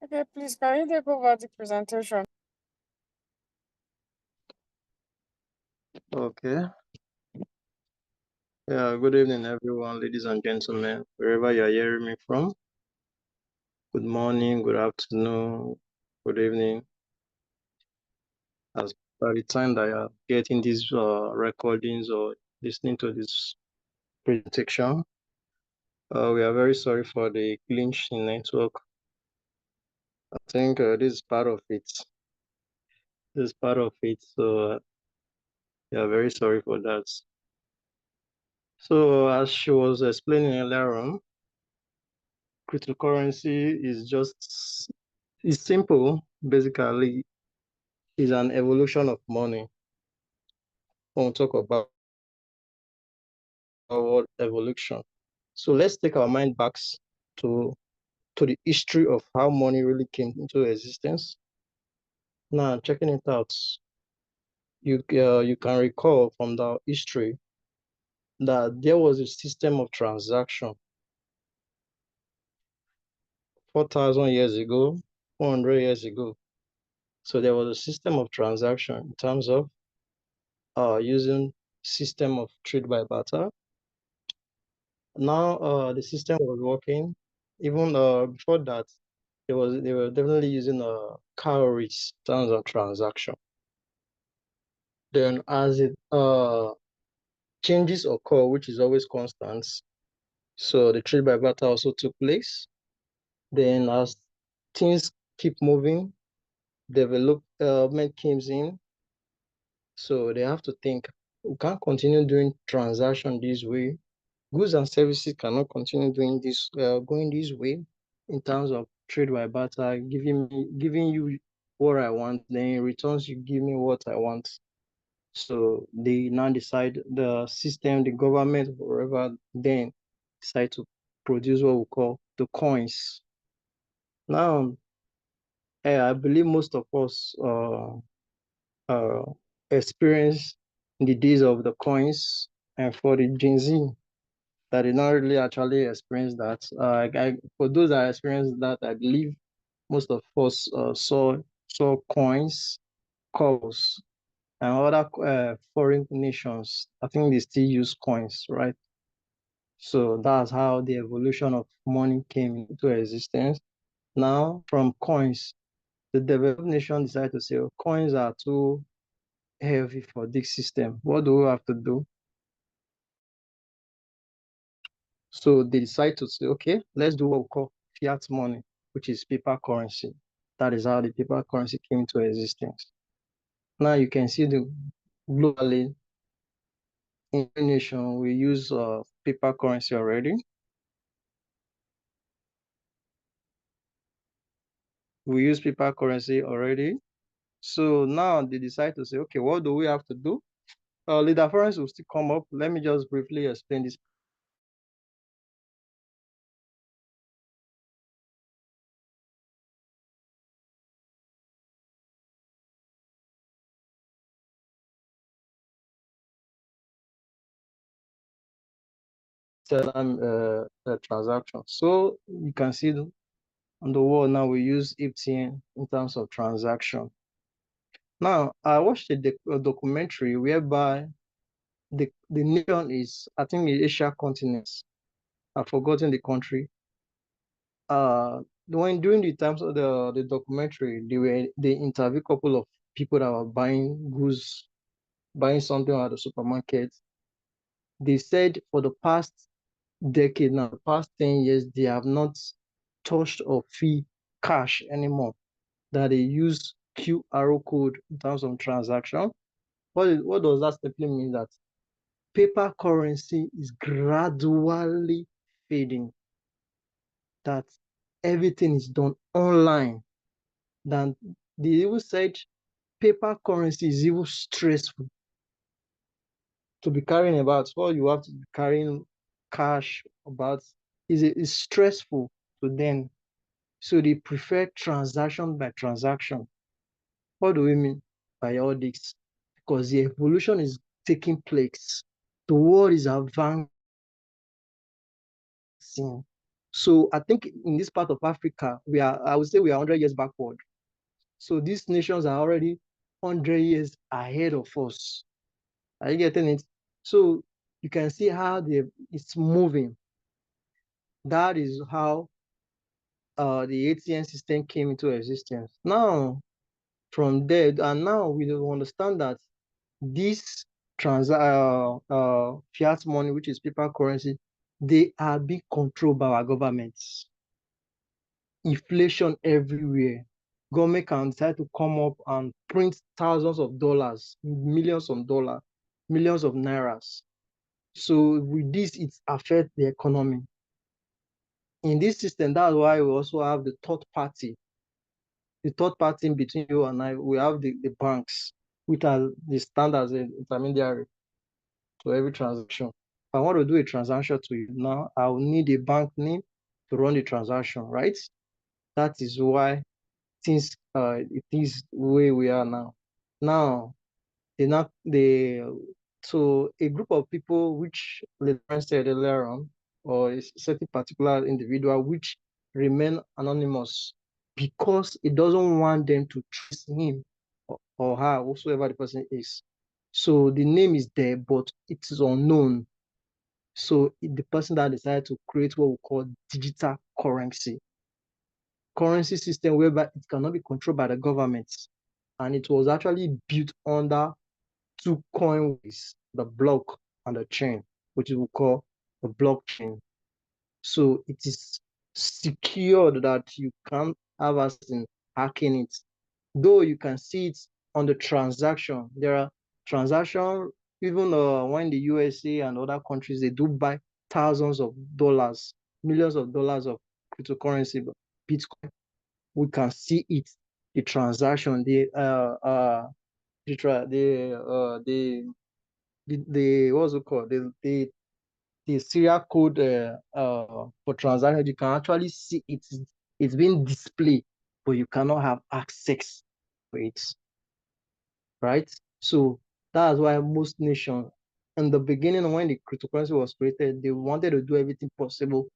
Okay, please can you take over the presentation? Okay. Yeah, good evening, everyone, ladies and gentlemen, wherever you're hearing me from. Good morning, good afternoon, good evening. As by the time that you're getting these recordings or listening to this presentation, we are very sorry for the glitch in network. I think this is part of it. This is part of it, so we are very sorry for that. So, as she was explaining earlier on, cryptocurrency is simple. Basically, is an evolution of money. When we talk about our evolution, so let's take our mind back to the history of how money really came into existence. Now, checking it out, you can recall from the history that there was a system of transaction 4,000 years ago, 400 years ago. So there was a system of transaction in terms of using system of trade by barter. Now the system was working. Even before that, they were definitely using calories in terms of transaction. Then as it changes occur, which is always constant, so the trade by barter also took place. Then as things keep moving, development comes in. So they have to think, we can't continue doing transaction this way. Goods and services cannot continue doing this, going this way in terms of trade by barter, giving you what I want, then in returns you give me what I want. So they now decide the system, the government, whatever, then decide to produce what we call the coins. Now, I believe most of us uh, experience in the days of the coins, and for the Gen Z that did not really actually experience that. For those that experienced that, I believe most of us saw coins, coins, and other foreign nations. I think they still use coins, right? So that's how the evolution of money came into existence. Now, from coins, the developed nation decided to say, oh, coins are too heavy for this system. What do we have to do? So they decide to say, okay, let's do what we call fiat money, which is paper currency. That is how the paper currency came into existence. Now you can see the globally in the nation we use paper currency already. We use paper currency already. So now they decide to say, okay, what do we have to do? Leader Florence will still come up. Let me just briefly explain this. Transaction. So you can see on the world now we use FTN in terms of transaction. Now I watched a documentary whereby the nation is, I think, the Asia continent. I've forgotten the country. When during the times of the documentary, they interview a couple of people that were buying goods, buying something at the supermarket. They said for the past decade now, the past 10 years, they have not touched or fee cash anymore. That they use QR code in terms of transaction. What does that simply mean? That paper currency is gradually fading, that everything is done online. Then they even said paper currency is even stressful to be carrying about. All you have to be carrying cash about is stressful to them. So they prefer transaction by transaction. What do we mean by all this? Because the evolution is taking place. The world is advancing. So I think in this part of Africa, I would say we are 100 years backward. So these nations are already 100 years ahead of us. Are you getting it? So you can see how it's moving. That is how the ATM system came into existence. Now, from there, and now we understand that this fiat money, which is paper currency, they are being controlled by our governments. Inflation everywhere. Government can decide to come up and print thousands of dollars, millions of dollars, millions of nairas. So with this, it affects the economy. In this system, that's why we also have the third party. The third party in between you and I, we have the banks, which are the standards and intermediary to every transaction. If I want to do a transaction to you now, I will need a bank name to run the transaction, right? That is why things it is the way we are now. Now they not they so a group of people which the said earlier on, or a certain particular individual which remain anonymous because it doesn't want them to trace him or her, whosoever the person is. So the name is there, but it is unknown. So the person that decided to create what we call digital currency system whereby it cannot be controlled by the government. And it was actually built under two coin ways, the block and the chain, which we call the blockchain. So it is secured that you can't have access in hacking it. Though you can see it on the transaction. There are transactions, even when the USA and other countries, they do buy thousands of dollars, millions of dollars of cryptocurrency, Bitcoin. We can see it, the transaction, the what's it called? The serial code for transaction, you can actually see it. It's being displayed, but you cannot have access to it, right? So that's why most nations, in the beginning, when the cryptocurrency was created, they wanted to do everything possible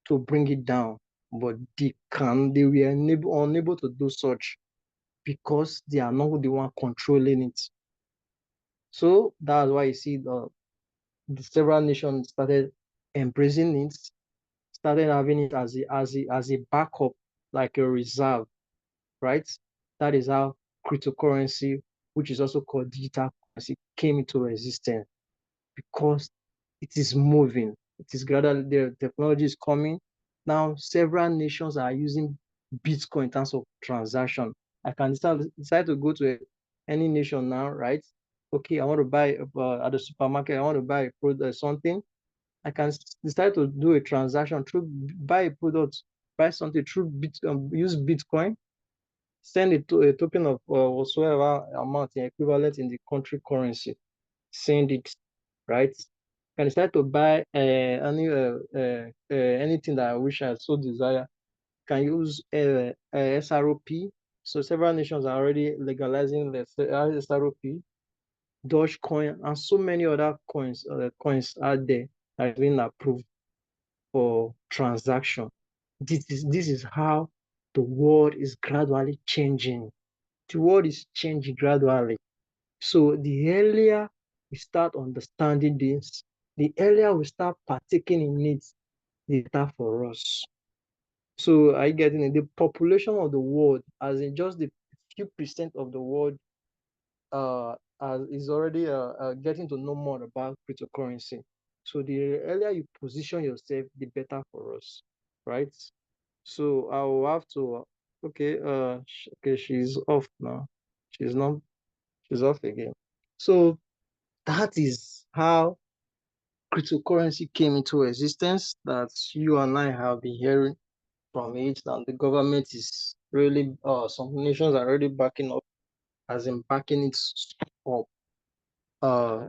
to bring it down, but they were unable to do such because they are not the one controlling it. So that's why you see the several nations started embracing it, started having it as a backup, like a reserve, right? That is how cryptocurrency, which is also called digital currency, came into existence because it is moving. It is gradually the technology is coming. Now several nations are using Bitcoin in terms of transaction. I can decide to go to any nation now, right? Okay, I want to buy at the supermarket. I want to buy a product, something. I can decide to do a transaction through buy a product, buy something through use Bitcoin, send it to a token of whatsoever amount equivalent in the country currency, send it, right? Can decide to buy anything that I wish I so desire. Can use SROP. So several nations are already legalizing the SROP, Dogecoin, and so many other coins out there that have been approved for transaction. This is how the world is gradually changing. The world is changing gradually. So the earlier we start understanding this, the earlier we start partaking in it, the better for us. So I getting it? The population of the world, as in just the few percent of the world, is already getting to know more about cryptocurrency. So the earlier you position yourself, the better for us, right? So I will have to. Okay, okay, she's off now. She's not. She's off again. So that is how cryptocurrency came into existence. That you and I have been hearing from it, and the government is really. Some nations are already backing up, as in backing it up.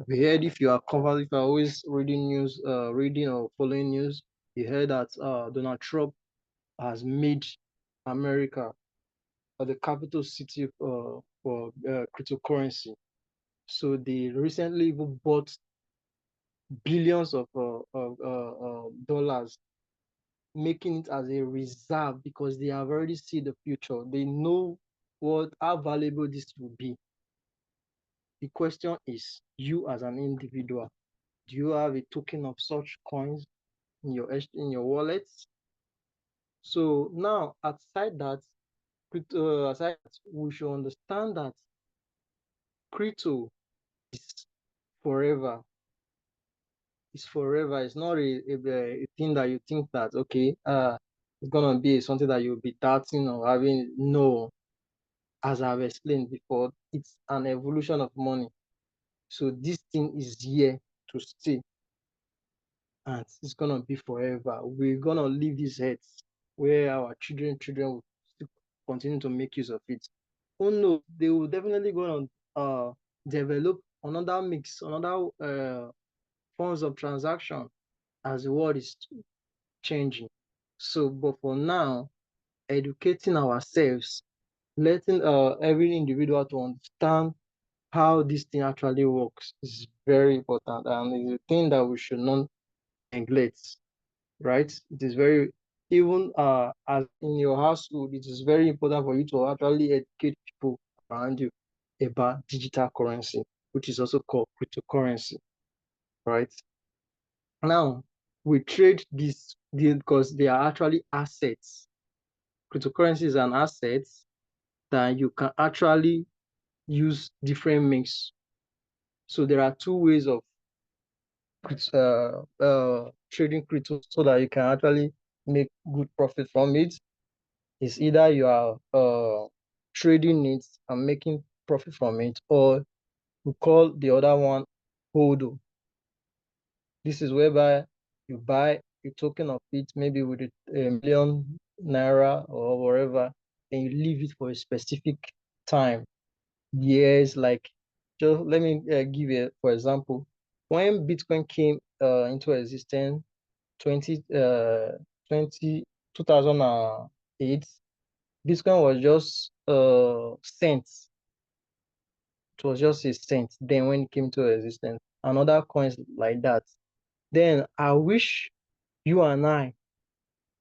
We heard if you are covered, if you're always reading news, reading or following news, you heard that Donald Trump has made America the capital city for cryptocurrency. So they recently even bought billions of dollars making it as a reserve because they have already seen the future. They know how valuable this will be. The question is, you as an individual, do you have a token of such coins in your wallet? So now, aside that, we should understand that crypto is forever. It's forever. It's not a thing that you think that okay, it's gonna be something that you'll be doubting or having. No, as I've explained before, it's an evolution of money. So this thing is here to stay, and it's gonna be forever. We're gonna leave these heads where our children will still continue to make use of it. Oh no, they will definitely go on develop another mix, another forms of transaction as the world is changing. So, but for now, educating ourselves, letting every individual to understand how this thing actually works is very important, and is a thing that we should not neglect, right? It is very, even as in your household, it is very important for you to actually educate people around you about digital currency, which is also called cryptocurrency, right? Now, we trade this because they are actually assets. Cryptocurrency is an asset that you can actually use different mix. So there are two ways of trading crypto so that you can actually make good profit from it. It's either you are trading it and making profit from it, or we call the other one HODO. This is whereby you buy a token of it, maybe with a million naira or whatever, and you leave it for a specific time, years. Like, just let me give you, for example, when Bitcoin came into existence, 20, 2008, Bitcoin was just cents. It was just a cent. Then when it came to existence, and other coins like that. Then I wish you and I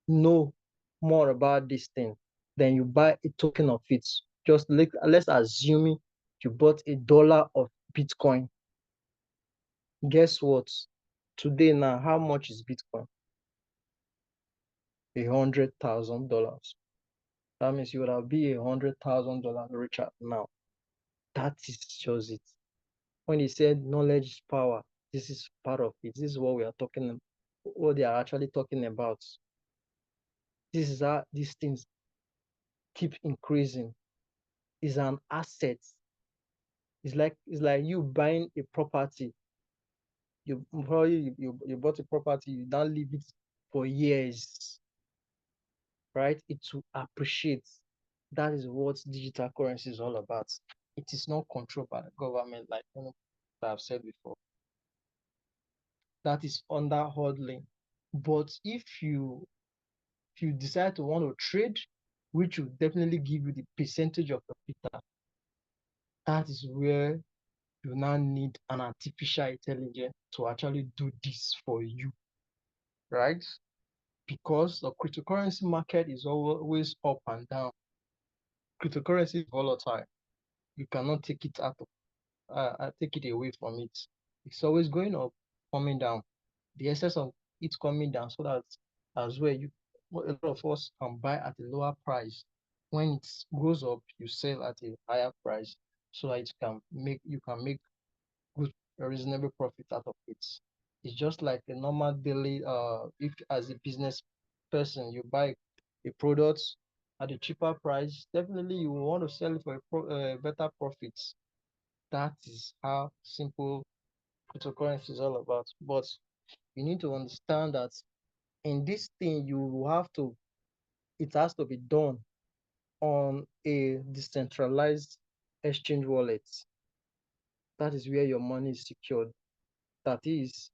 know more about this thing. Then you buy a token of it. Just let's assume you bought $1 of Bitcoin. Guess what? Today now, how much is Bitcoin? $100,000. That means you would have be $100,000 richer now. That is just it. When he said knowledge is power, this is part of it. This is what we are talking, what they are actually talking about. This is how these things keep increasing. Is an asset. It's like you buying a property. You bought a property, you don't leave it for years, right? It will appreciate. That is what digital currency is all about. It is not controlled by the government, like I've said before. That is under hodling. But if you decide to want to trade, which will definitely give you the percentage of the capital, that is where you now need an artificial intelligence to actually do this for you, right? Because the cryptocurrency market is always up and down. Cryptocurrency is volatile. You cannot take it take it away from it. It's always going up, coming down. The excess of it coming down, so that as well a lot of us can buy at a lower price. When it goes up, you sell at a higher price, so that you can make good reasonable profit out of it. It's just like a normal daily if as a business person you buy a product at a cheaper price, definitely you will want to sell it for a better profit. That is how simple cryptocurrency is all about. But you need to understand that in this thing it has to be done on a decentralized exchange wallet. That is where your money is secured. That is,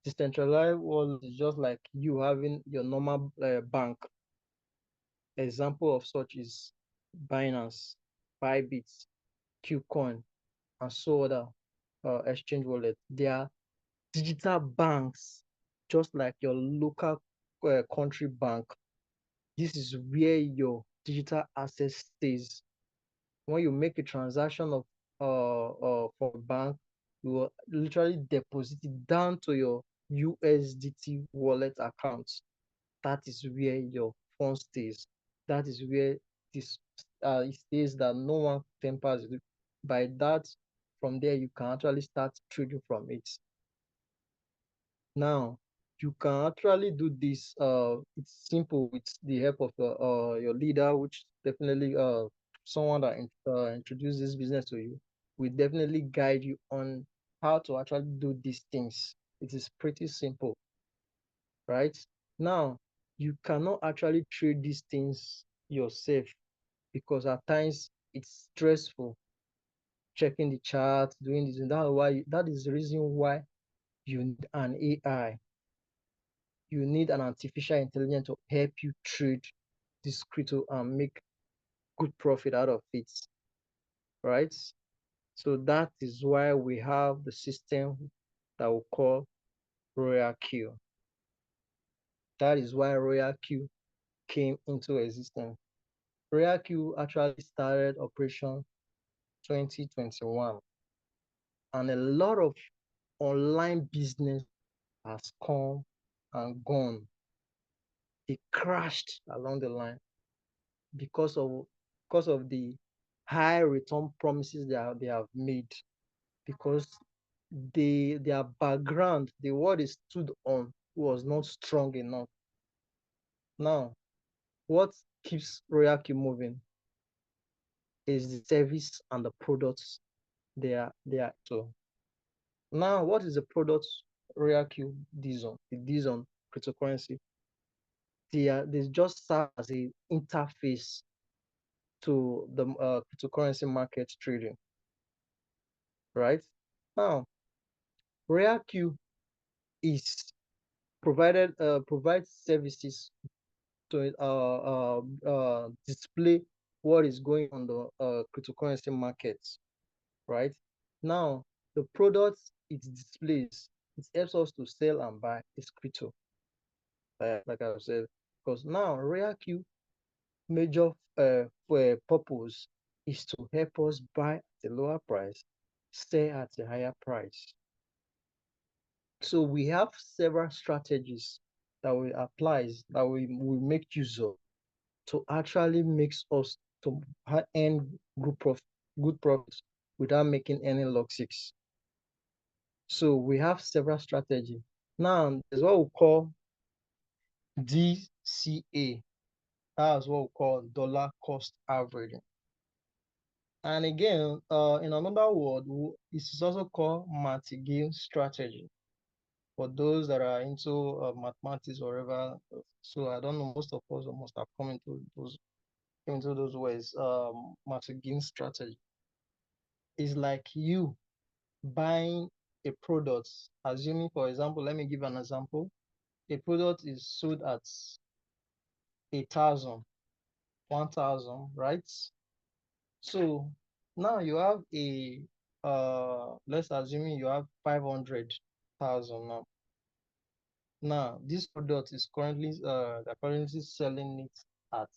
decentralized wallet is just like you having your normal bank. Example of such is Binance, Bybit, Qcoin, and so other exchange wallet. They are digital banks, just like your local country bank, this is where your digital asset stays. When you make a transaction of for a bank, you will literally deposit it down to your USDT wallet account. That is where your fund stays. That is where this it stays, that no one tempers it. By that, from there you can actually start trading from it. Now, you can actually do this. It's simple with the help of your leader, which definitely someone that introduced this business to you will definitely guide you on how to actually do these things. It is pretty simple, right? Now, you cannot actually trade these things yourself because at times it's stressful checking the chart, doing this, and that is the reason why you need an AI. You need an artificial intelligence to help you trade this crypto and make good profit out of it, right? So that is why we have the system that we call ROYALQ. That is why ROYALQ came into existence. ROYALQ actually started operation 2021, and a lot of online business has come and gone. They crashed along the line because of the high return promises they have made, because their background, the what they stood on, was not strong enough. Now, what keeps ROYALQ moving is the service and the products they are so. Now, what is the product ROYALQ deals on? It deals on cryptocurrency. They just serve as a interface to the cryptocurrency market trading, right? Now, ROYALQ is provides services to display what is going on the cryptocurrency markets, right? Now, the products it displays, it helps us to sell and buy is crypto, like I said, because now ROYALQ major purpose is to help us buy at a lower price, sell at a higher price. So we have several strategies that we apply, that we make use of to actually makes us to earn good profits without making any losses. So we have several strategies. Now there's what we call DCA. That's what we call dollar cost averaging. And again, in another word, it is also called martingale strategy. For those that are into mathematics or whatever, so I don't know, most of us must have come into those ways. Martingale strategy is like you buying a product, assuming, for example, let me give an example. A product is sold at 1,000, right? So now you have let's assume you have 500,000 now. Now this product is currently selling it at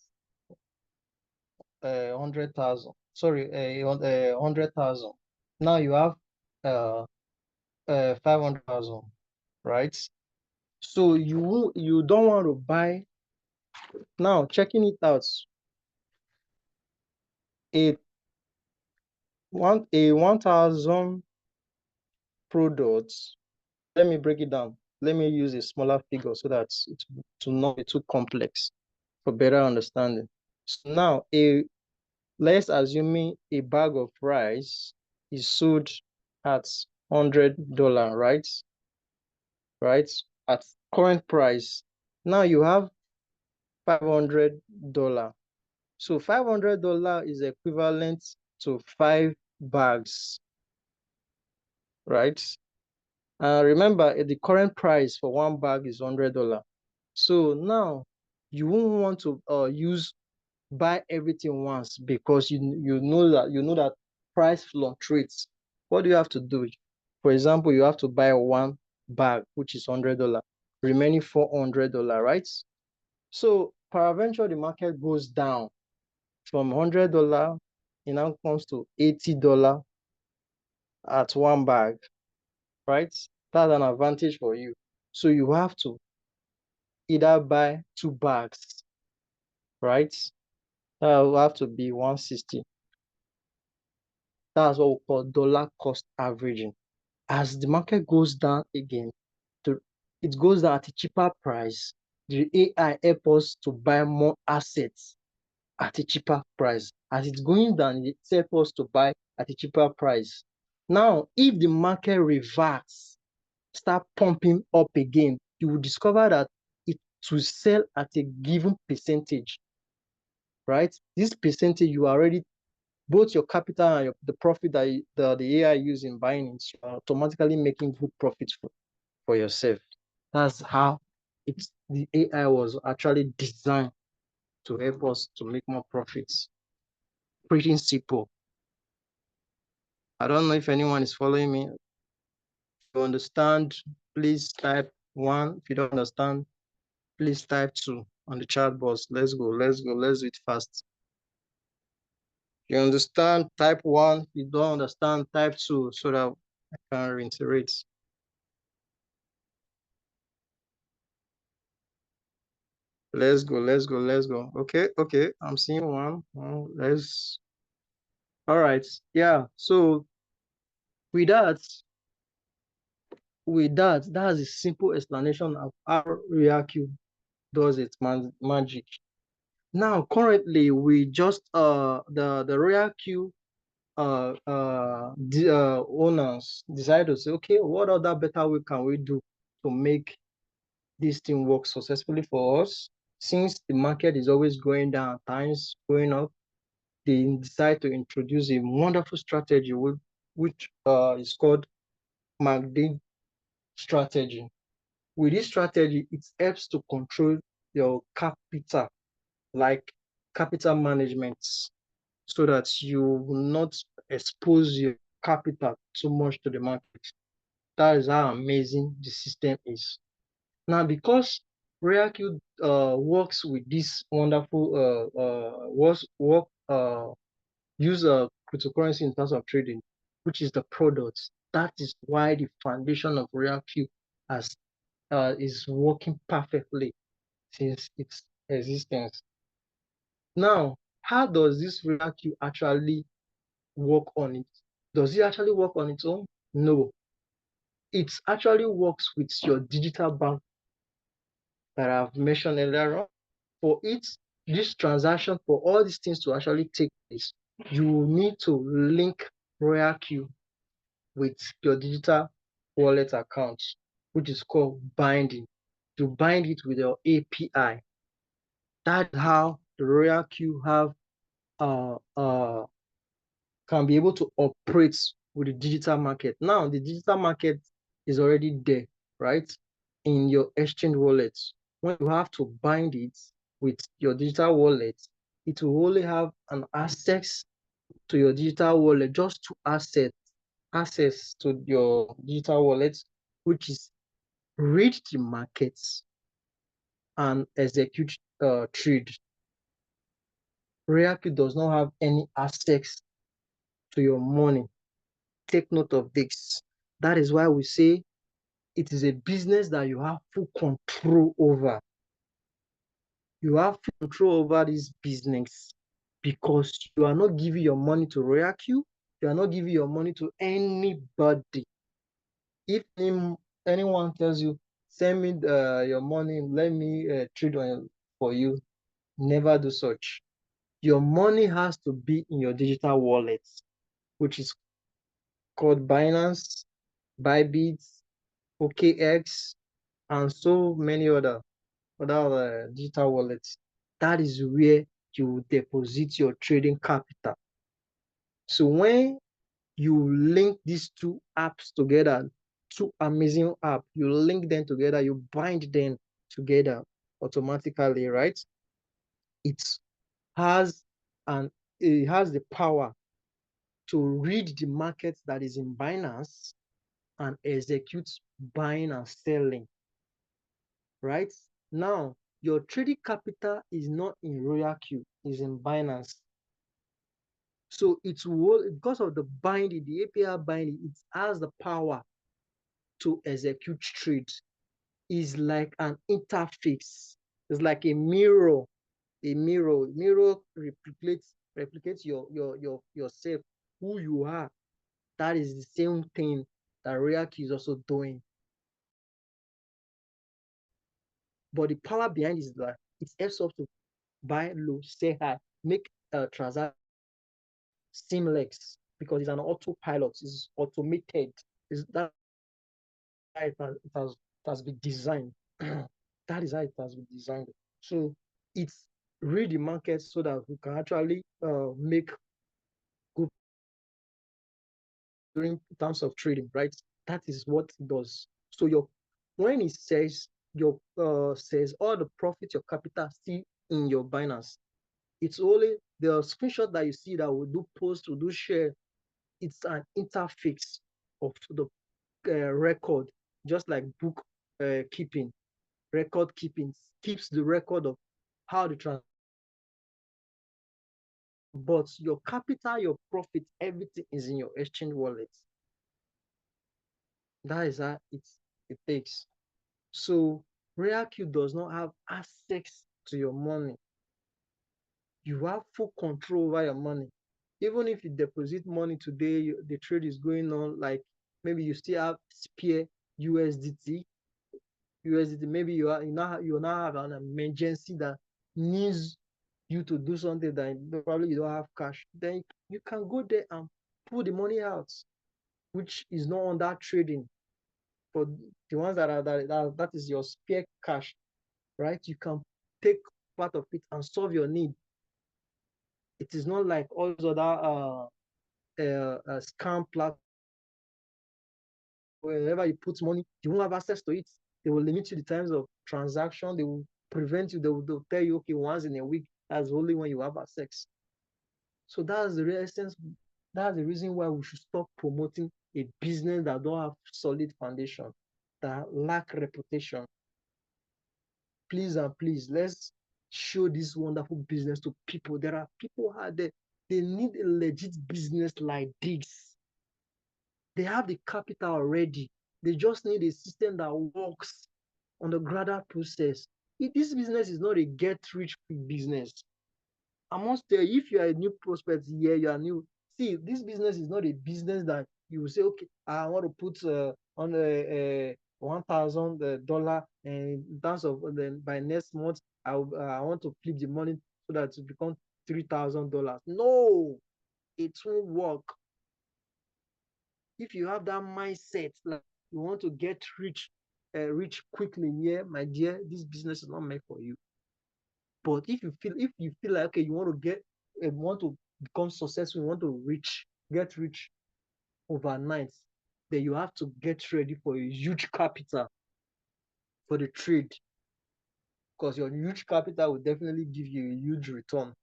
100,000. Sorry, 100,000. Now you have 500,000, right? So you don't want to buy. Now checking it out, a 1,000 products. Let me break it down. Let me use a smaller figure so that it will not be too complex for better understanding. So now let's assume a bag of rice is sold at $100, right? Right? At current price. Now you have $500. So $500 is equivalent to 5 bags, right? Remember, the current price for one bag is $100. So now you won't want to buy everything once, because you know that price fluctuates. What do you have to do? For example, you have to buy one bag, which is $100. remaining $400, right? So peradventure the market goes down from $100, it now comes to $80 at one bag, right? That's an advantage for you. So you have to either buy two bags, right? That will have to be 160. That's what we call dollar cost averaging. As the market goes down again, it goes down at a cheaper price. The AI helps us to buy more assets at a cheaper price. As it's going down, it helps us to buy at a cheaper price. Now, if the market reverts, start pumping up again, you will discover that it will sell at a given percentage, right? This percentage, you are already, both your capital and the profit that the AI use in buying it, you are automatically making good profits for yourself. That's how the AI was actually designed to help us to make more profits. Pretty simple. I don't know if anyone is following me. If you understand, please type 1. If you don't understand, please type 2 on the chat box. Let's go. Let's do it fast. If you understand, type 1. If you don't understand, type 2 so that I can reiterate. Let's go. Okay. I'm seeing one. Let's. All right. Yeah. So with that, that's a simple explanation of how ROYALQ does its magic. Now, currently, we just the ROYALQ owners decide to say, okay, what other better way can we do to make this thing work successfully for us? Since the market is always going down, times going up, they decide to introduce a wonderful strategy which is called MACD strategy. With this strategy, it helps to control your capital, like capital management, so that you will not expose your capital too much to the market. That is how amazing the system is. Now, because ROYALQ works with this wonderful use cryptocurrency in terms of trading, which is the products. That is why the foundation of ROYALQ has is working perfectly since its existence. Now, how does this ROYALQ actually work on it? Does it actually work on its own? No. It actually works with your digital bank that I've mentioned earlier on. For it, this transaction, for all these things to actually take place, you will need to link ROYALQ with your digital wallet account, which is called binding. You bind it with your API. That's how the ROYALQ have can be able to operate with the digital market. Now, the digital market is already there, right? In your exchange wallet. When you have to bind it with your digital wallet, it will only have an access to your digital wallet, just to access to your digital wallet, which is read the markets and execute trade. ROYALQ does not have any access to your money. Take note of this. That is why we say it is a business that you have full control over. You have full control over this business because you are not giving your money to ROYALQ. You are not giving your money to anybody. If anyone tells you, send me your money, let me trade for you, never do such. Your money has to be in your digital wallet, which is called Binance, Bybit, OKX, and so many other digital wallets. That is where you deposit your trading capital. So when you link these two apps together, two amazing apps, you link them together, you bind them together automatically, right? It has it has the power to read the market that is in Binance and execute buying and selling right? Now, your trading capital is not in ROYALQ, it's in Binance. So it will, because of the binding, the API binding, it has the power to execute trades. Is like an interface. It's like a mirror. A mirror. Mirror replicates your yourself, who you are. That is the same thing that ROYALQ is also doing. But the power behind it is that it helps us to buy low, sell high, make a transaction seamless because it's an autopilot, it's automated. It's that it has been designed. That is how it has been designed. So it's read the market so that we can actually make good during terms of trading, right? That is what it does. So when it says says all the profit your capital see in your Binance, it's only the screenshot that you see that will do post, will do share. It's an interface of the record, just like book keeping, record keeping keeps the record of how the trans. But your capital, your profit, everything is in your exchange wallet. That is how it takes. So ROYALQ does not have access to your money. You have full control over your money. Even if you deposit money today, the trade is going on, like maybe you still have spare USDT, maybe you now have an emergency that needs you to do something that probably you don't have cash, then you can go there and pull the money out, which is not under trading. For the ones that is your spare cash, right? You can take part of it and solve your need. It is not like all those other scam platforms. Whenever you put money, you won't have access to it. They will limit you the times of transaction. They will prevent you. They'll tell you, okay, once in a week, that's only when you have access. So that's the real essence. That's the reason why we should stop promoting a business that don't have solid foundation, that lack reputation. Please and please, let's show this wonderful business to people. There are people out there, they need a legit business like this. They have the capital already. They just need a system that works on the gradual process. This business is not a get-rich-quick business. I must tell you, if you are a new prospect here, you are new. See, this business is not a business that you will say, okay, I want to put on a $1,000 in terms of then by next month, I want to flip the money so that it becomes $3,000. No, it won't work. If you have that mindset, like you want to get rich quickly, yeah, my dear, this business is not meant for you. But if you feel like okay, you want to become successful, you want to get rich overnight, then you have to get ready for a huge capital for the trade, because your huge capital will definitely give you a huge return.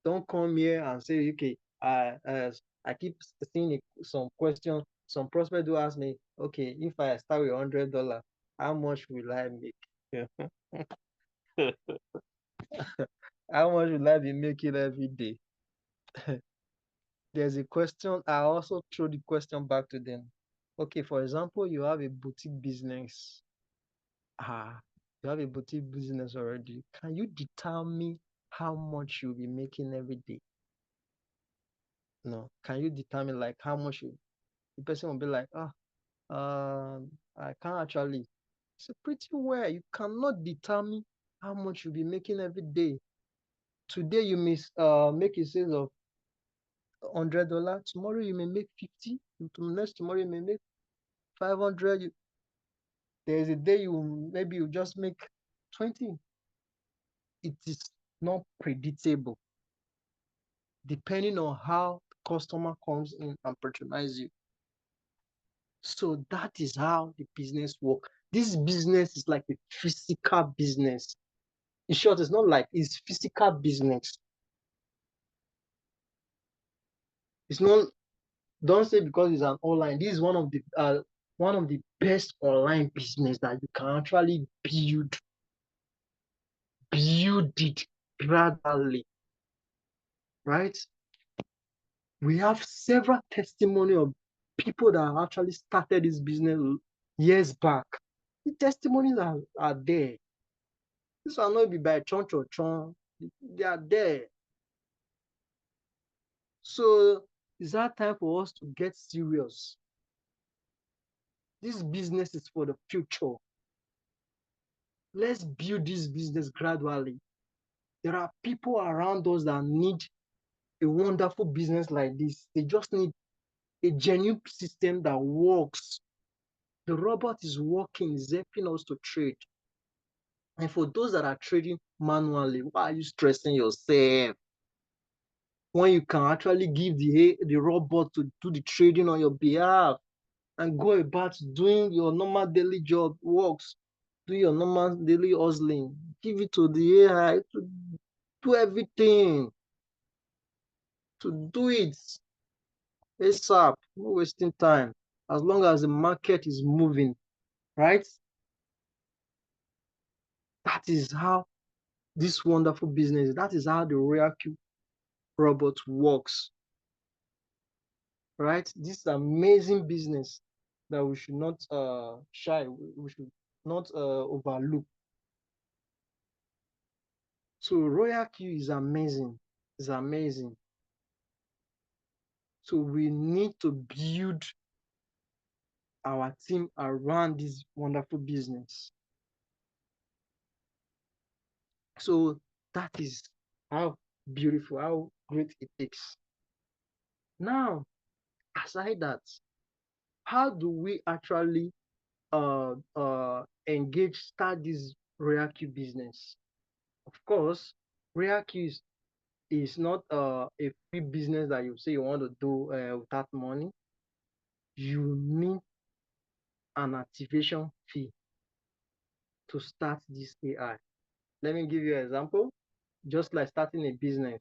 Don't come here and say, okay, I keep seeing some questions. Some prospects do ask me, okay, if I start with $100, how much will I make? How much will I be making every day? There's a question. I also throw the question back to them. Okay, for example, you have a boutique business. You have a boutique business already. Can you determine how much you'll be making every day? No. Can you determine like how much the person will be like, I can't actually. So pretty well, you cannot determine how much you'll be making every day. Today you may make a sales of $100. Tomorrow you may make 50. Next tomorrow you may make 500. There's a day maybe you just make 20. It is not predictable, depending on how the customer comes in and patronize you. So that is how the business works. This business is like a physical business. In short, it's physical business. It's not, don't say because it's an online. This is one of the one of the best online business that you can actually build it gradually, right? We have several testimony of people that actually started this business years back. The testimonies are there. This will not be by chon. They are there. So it's that time for us to get serious. This business is for the future. Let's build this business gradually. There are people around us that need a wonderful business like this. They just need a genuine system that works. The robot is working, is helping us to trade. And for those that are trading manually, why are you stressing yourself? When you can actually give the robot to do the trading on your behalf and go about doing your normal daily job works, do your normal daily hustling, give it to the AI to do everything, to do it ASAP, no wasting time, as long as the market is moving, right? That is how this wonderful business, that is how the ROYALQ robot works, right? This is amazing business that we should not we should not overlook. So ROYALQ is amazing. It's amazing. So we need to build our team around this wonderful business. So that is how beautiful, how great it is. Now, aside that, how do we actually start this ROYALQ business? Of course, ROYALQ is not a free business that you say you want to do without money. You need an activation fee to start this AI. Let me give you an example. Just like starting a business,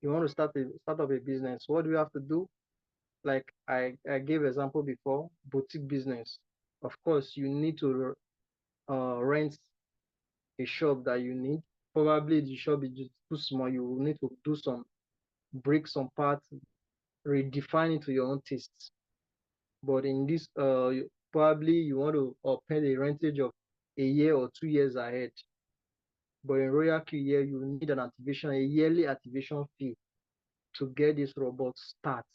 you want to start up a business. What do you have to do? Like I gave example before, boutique business. Of course, you need to rent a shop that you need. Probably the shop is just too small. You will need to do some break some parts, redefine it to your own tastes. But in this, probably you want to pay the rentage of a year or 2 years ahead. But in ROYALQ here, you need a yearly activation fee to get this robot start.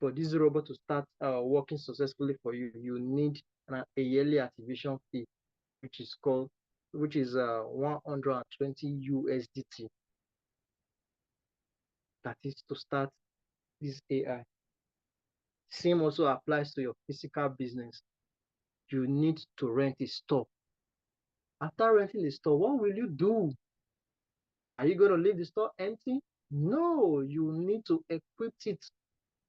For this robot to start working successfully for you, you need a yearly activation fee, which is 120 USDT. That is to start this AI. Same also applies to your physical business. You need to rent a store. After renting the store, what will you do? Are you going to leave the store empty? No, you need to equip it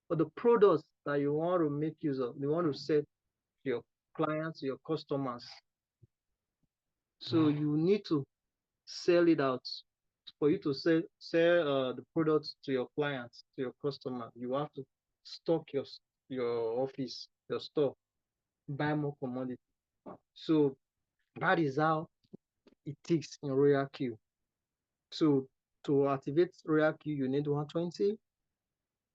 for the products that you want to make use of. You want to sell to your clients, your customers. So you need to sell it out. For you to sell the products to your clients, to your customer, you have to stock your office, your store, buy more commodity. So that is how it takes in ROYALQ. So to activate ROYALQ, you need 120.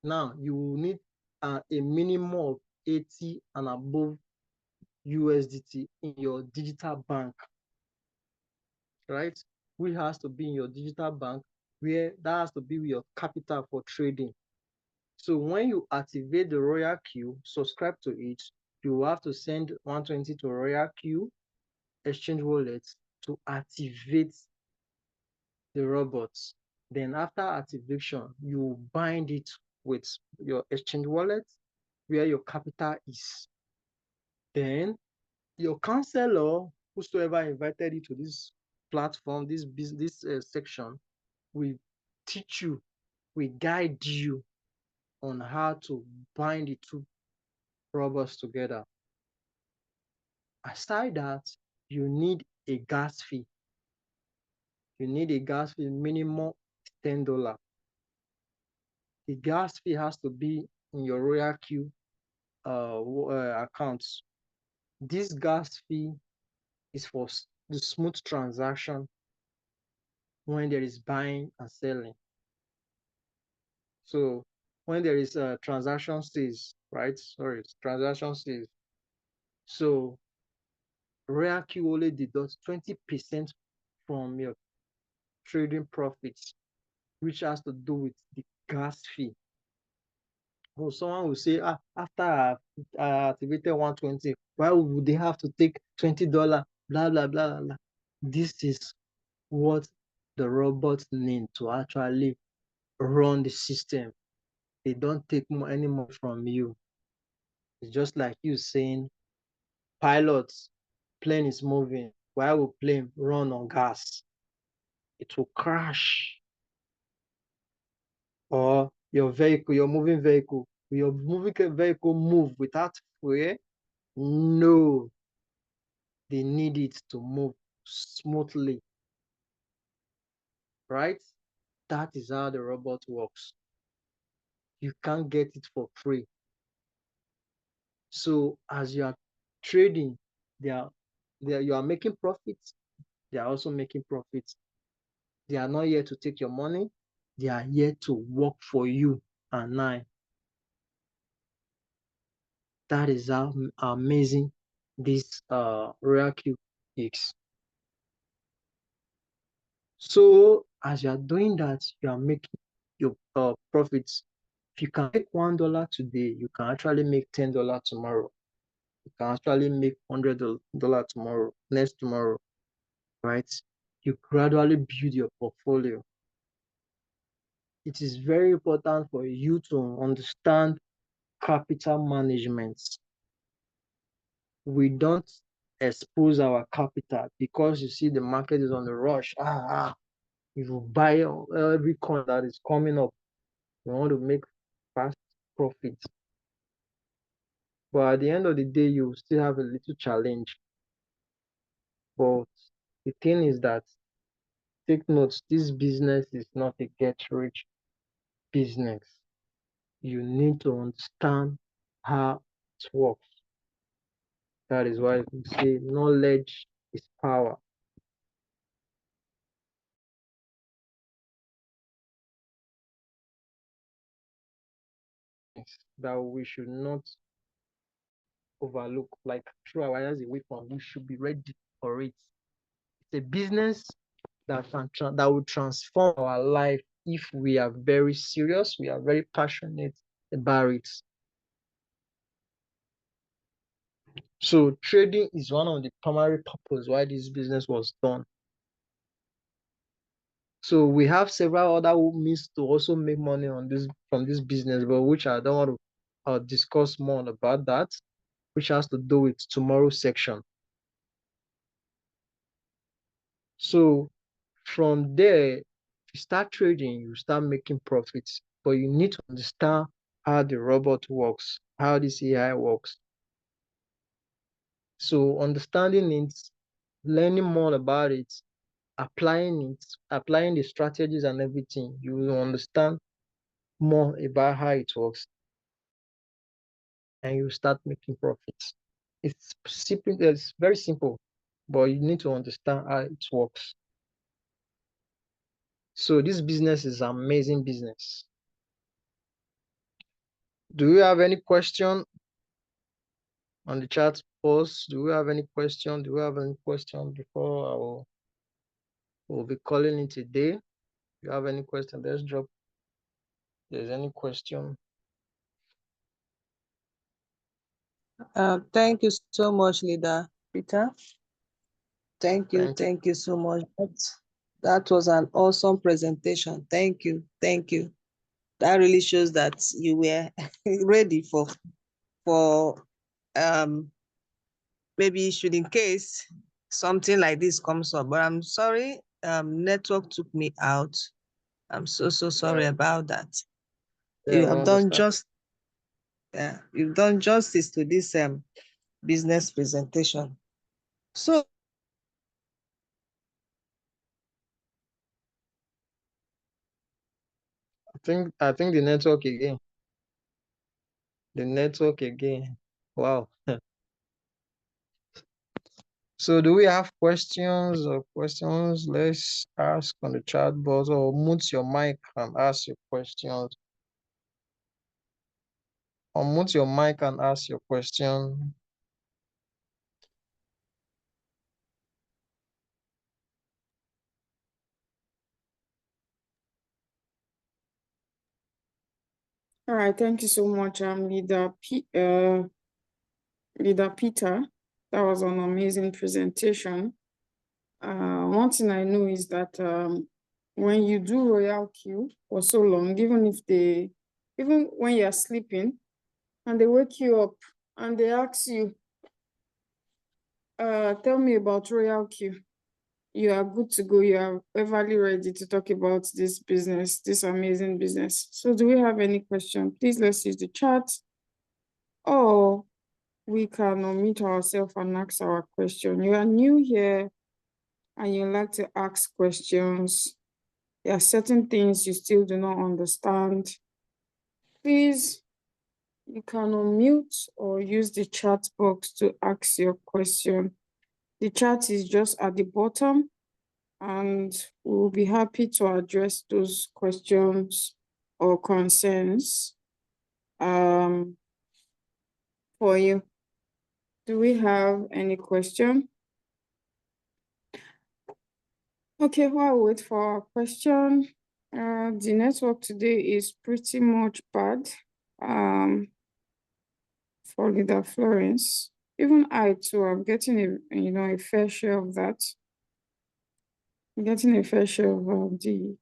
Now you will need a minimum of 80 and above USDT in your digital bank, right? Which has to be in your digital bank, where that has to be with your capital for trading. So when you activate the ROYALQ, subscribe to it, you have to send 120 to ROYALQ exchange wallet to activate the robots. Then after activation, you bind it with your exchange wallet where your capital is. Then your counselor, whosoever invited you to this platform, this section, will teach you, will guide you on how to bind the two robots together. Aside that, you need a gas fee. You need a gas fee minimum $10. The gas fee has to be in your ROYALQ accounts. This gas fee is for the smooth transaction when there is buying and selling. So when there is a transaction stays, right? Sorry, transaction stays. So ROYALQ only deducts 20% from your trading profits, which has to do with the gas fee. So someone will say, after I activated 120, why would they have to take $20? Blah, blah, blah, blah. This is what the robots need to actually run the system. They don't take any more from you. It's just like you saying, pilots, plane is moving. Why will plane run on gas? It will crash. Or your vehicle, your moving vehicle, will your moving vehicle move without fuel? No, they need it to move smoothly, right? That is how the robot works. You can't get it for free. So as you are trading, you are making profits. They are also making profits. They are not here to take your money. They are here to work for you and I. That is how amazing this ROYALQ is. So as you are doing that, you are making your profits. If you can make $1 today, you can actually make $10 tomorrow. You can actually make $100 tomorrow, next tomorrow, right? You gradually build your portfolio. It is very important for you to understand capital management. We don't expose our capital because you see the market is on the rush. If you buy every coin that is coming up, you want to make fast profits. But at the end of the day, you still have a little challenge. But the thing is that, take note, this business is not a get rich business. You need to understand how it works. That is why we say knowledge is power. That we should not overlook, like throw our eyes away from. We should be ready for it. It's a business that will transform our life if we are very serious, we are very passionate about it. So trading is one of the primary purposes why this business was done. So we have several other means to also make money on this from this business, but which I don't want to discuss more about that, which has to do with tomorrow's section. So from there, if you start trading, you start making profits, but you need to understand how the robot works, how this AI works. So understanding it, learning more about it, applying the strategies and everything, you will understand more about how it works and you start making profits. It's simple, it's very simple, but you need to understand how it works. So this business is amazing business. Do you have any question on the chat post? Do we have any question? Do we have any question before we'll be calling it a day? If you have any question, let's drop. If there's any question. Thank you so much, Leader Peter. Thank you so much. That was an awesome presentation. Thank you. That really shows that you were ready for maybe should in case something like this comes up. But I'm sorry, network took me out. I'm so sorry about that. Yeah, You've done justice to this business presentation. So I think the network again. The network again. Wow. So do we have questions or questions? Let's ask on the chat box or mute your mic and ask your questions. Unmute your mic and ask your question. All right, thank you so much, Leader Peter. That was an amazing presentation. One thing I know is that when you do ROYALQ for so long, even when you're sleeping and they wake you up and they ask you, tell me about ROYALQ, you are good to go. You are everly ready to talk about this business, this amazing business. So do we have any question? Please, let's use the chat, or we can unmute ourselves and ask our question. You are new here and you like to ask questions. There are certain things you still do not understand. Please, you can unmute or use the chat box to ask your question. The chat is just at the bottom, and we'll be happy to address those questions or concerns for you. Do we have any question? Okay, while we wait for our question, the network today is pretty much bad for Leader Florence. Even I too, I'm getting a fair share of that. I'm getting a fair share of the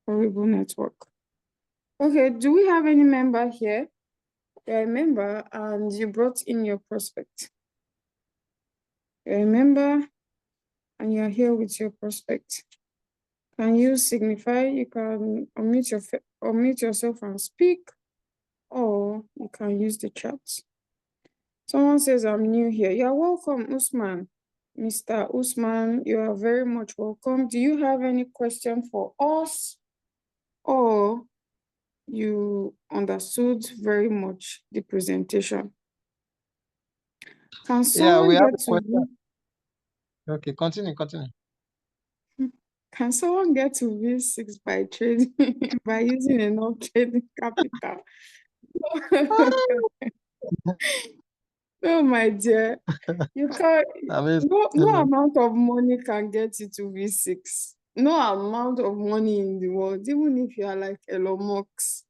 horrible network. Okay, do we have any member here? You're a member and you brought in your prospect. You're a member and you're here with your prospect. Can you signify? You can unmute yourself and speak, or you can use the chat. Someone says, I'm new here. You're welcome, Usman. Mr. Usman, you are very much welcome. Do you have any question for us, or you understood very much the presentation? Can someone we have get a to question. Okay, continue. Can someone get to V6 by trading by using enough trading capital? Oh my dear, you can't. No amount of money can get you to V6. No amount of money in the world, even if you are like Elon Musk,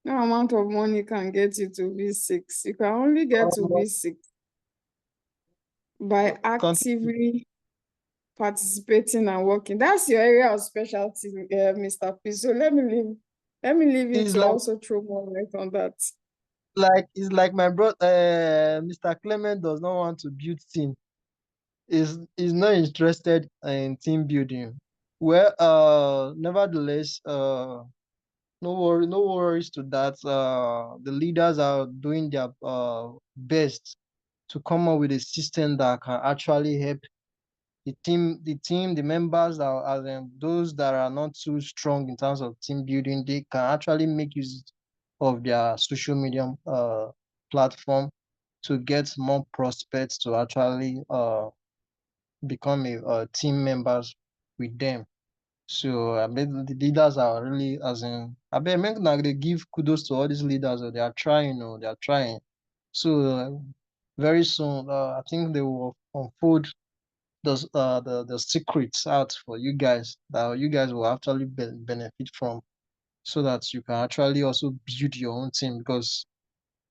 no amount of money can get you to V6. You can only get to V6 by actively participating and working. That's your area of specialty, Mr. P. So let me leave you to also throw more light on that. It's like my brother, Mr. Clement does not want to build team. Is not interested in team building. Well, nevertheless, no worries to that. The leaders are doing their best to come up with a system that can actually help the members those that are not too strong in terms of team building. They can actually make use of their social media platform to get more prospects to actually become a team members with them. So I mean the leaders are really make they give kudos to all these leaders. They are trying, they are trying. So very soon, I think they will unfold the secrets out for you guys that you guys will actually benefit from, so that you can actually also build your own team. Because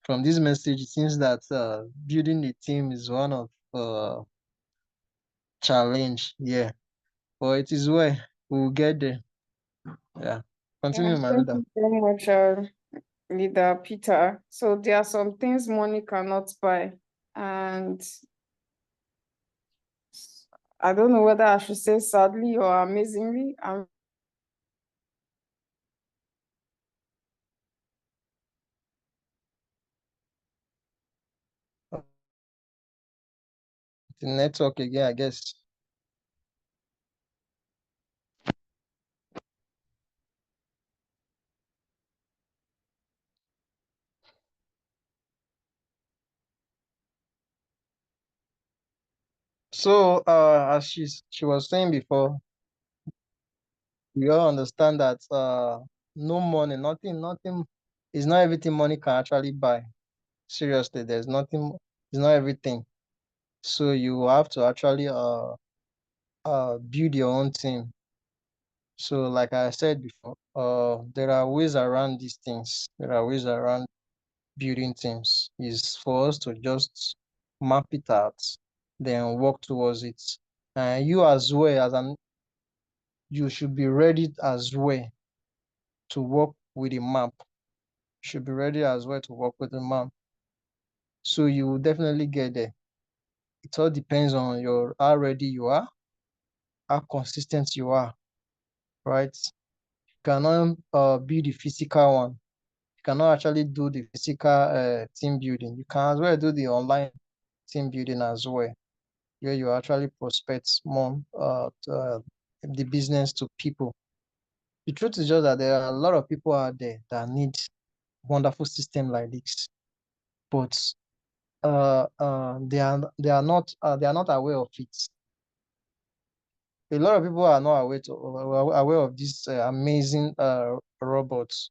from this message, it seems that building a team is one of challenge. Yeah, but it is well. We'll get there. Yeah. Continue, my Thank leader. you very much, Leader Peter. So there are some things money cannot buy, and I don't know whether I should say sadly or amazingly, The network again, I guess. So, as she was saying before, we all understand that no money, nothing is not everything money can actually buy. Seriously, there's nothing, it's not everything. So you have to actually build your own team. So like I said before, there are ways around these things. There are ways around building teams. Is for us to just map it out, then work towards it. And you as well as an you should be ready as well to work with a map. You should be ready as well to work with a map. So you will definitely get there. It all depends on your how ready you are, how consistent you are, right? You cannot be the physical one. You cannot actually do the physical team building. You can as well do the online team building as well, where you actually prospect more the business to people. The truth is just that there are a lot of people out there that need wonderful system like this, but they are not aware of it. A lot of people are not aware of these amazing robots.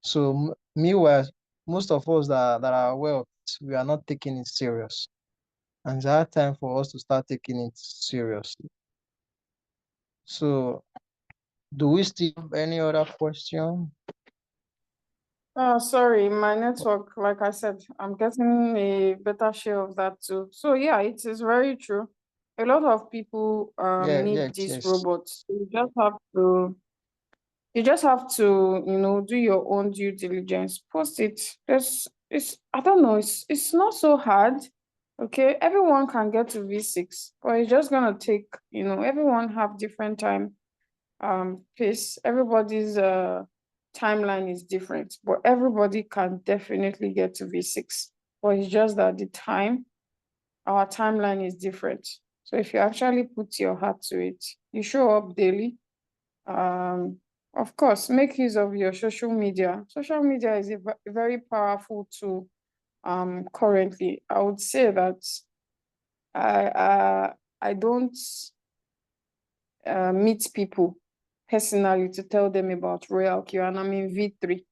So meanwhile, most of us that are aware of it, we are not taking it serious. And it's hard time for us to start taking it seriously. So do we still have any other question? Sorry, my network, like I said, I'm getting a better share of that too. So yeah, it is very true. A lot of people Yeah, need it these is. robots. You just have to, do your own due diligence. Post it. It's I don't know, it's not so hard. Okay, everyone can get to V6, but it's just gonna take, everyone have different time pace. Everybody's timeline is different, but everybody can definitely get to V6. But it's just that our timeline is different. So if you actually put your heart to it, you show up daily. Um, of course, make use of your social media. Social media is a very powerful tool. Currently, I would say that I don't meet people personally to tell them about ROYALQ, and I'm in V3.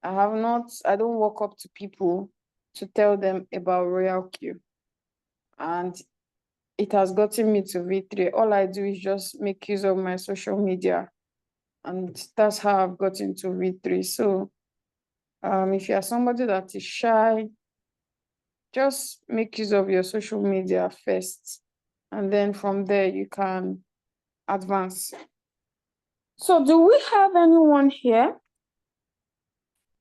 I don't walk up to people to tell them about ROYALQ, and it has gotten me to V3. All I do is just make use of my social media, and that's how I've gotten to V3. So if you are somebody that is shy, just make use of your social media first, and then from there you can advance. So do we have anyone here?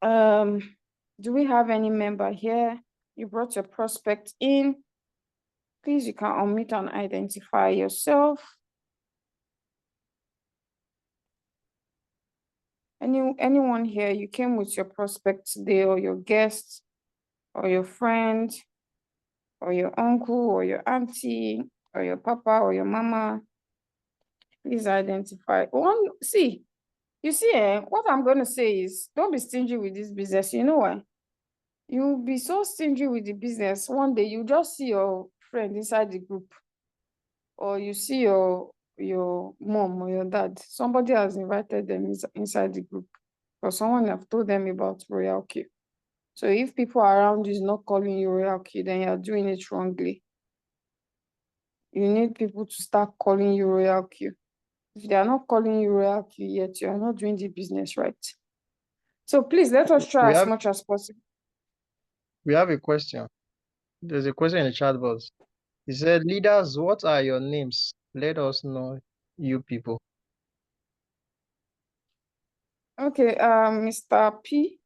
Do we have any member here? You brought your prospect in. Please, you can unmute and identify yourself. Anyone here, you came with your prospect today, or your guest, or your friend, or your uncle, or your auntie, or your papa, or your mama. Please identify. You see, what I'm going to say is, don't be stingy with this business. You know why? You'll be so stingy with the business. One day you just see your friend inside the group, or you see your mom or your dad. Somebody has invited them inside the group, or someone have told them about ROYALQ. So if people around you is not calling you ROYALQ, then you're doing it wrongly. You need people to start calling you ROYALQ. If they are not calling you ROYALQ yet, you are not doing the business right. So please let us try We as have much as possible. we have a question. There's a question in the chat box. He said, leaders, what are your names? Let us know, you people. Okay, Mr. P,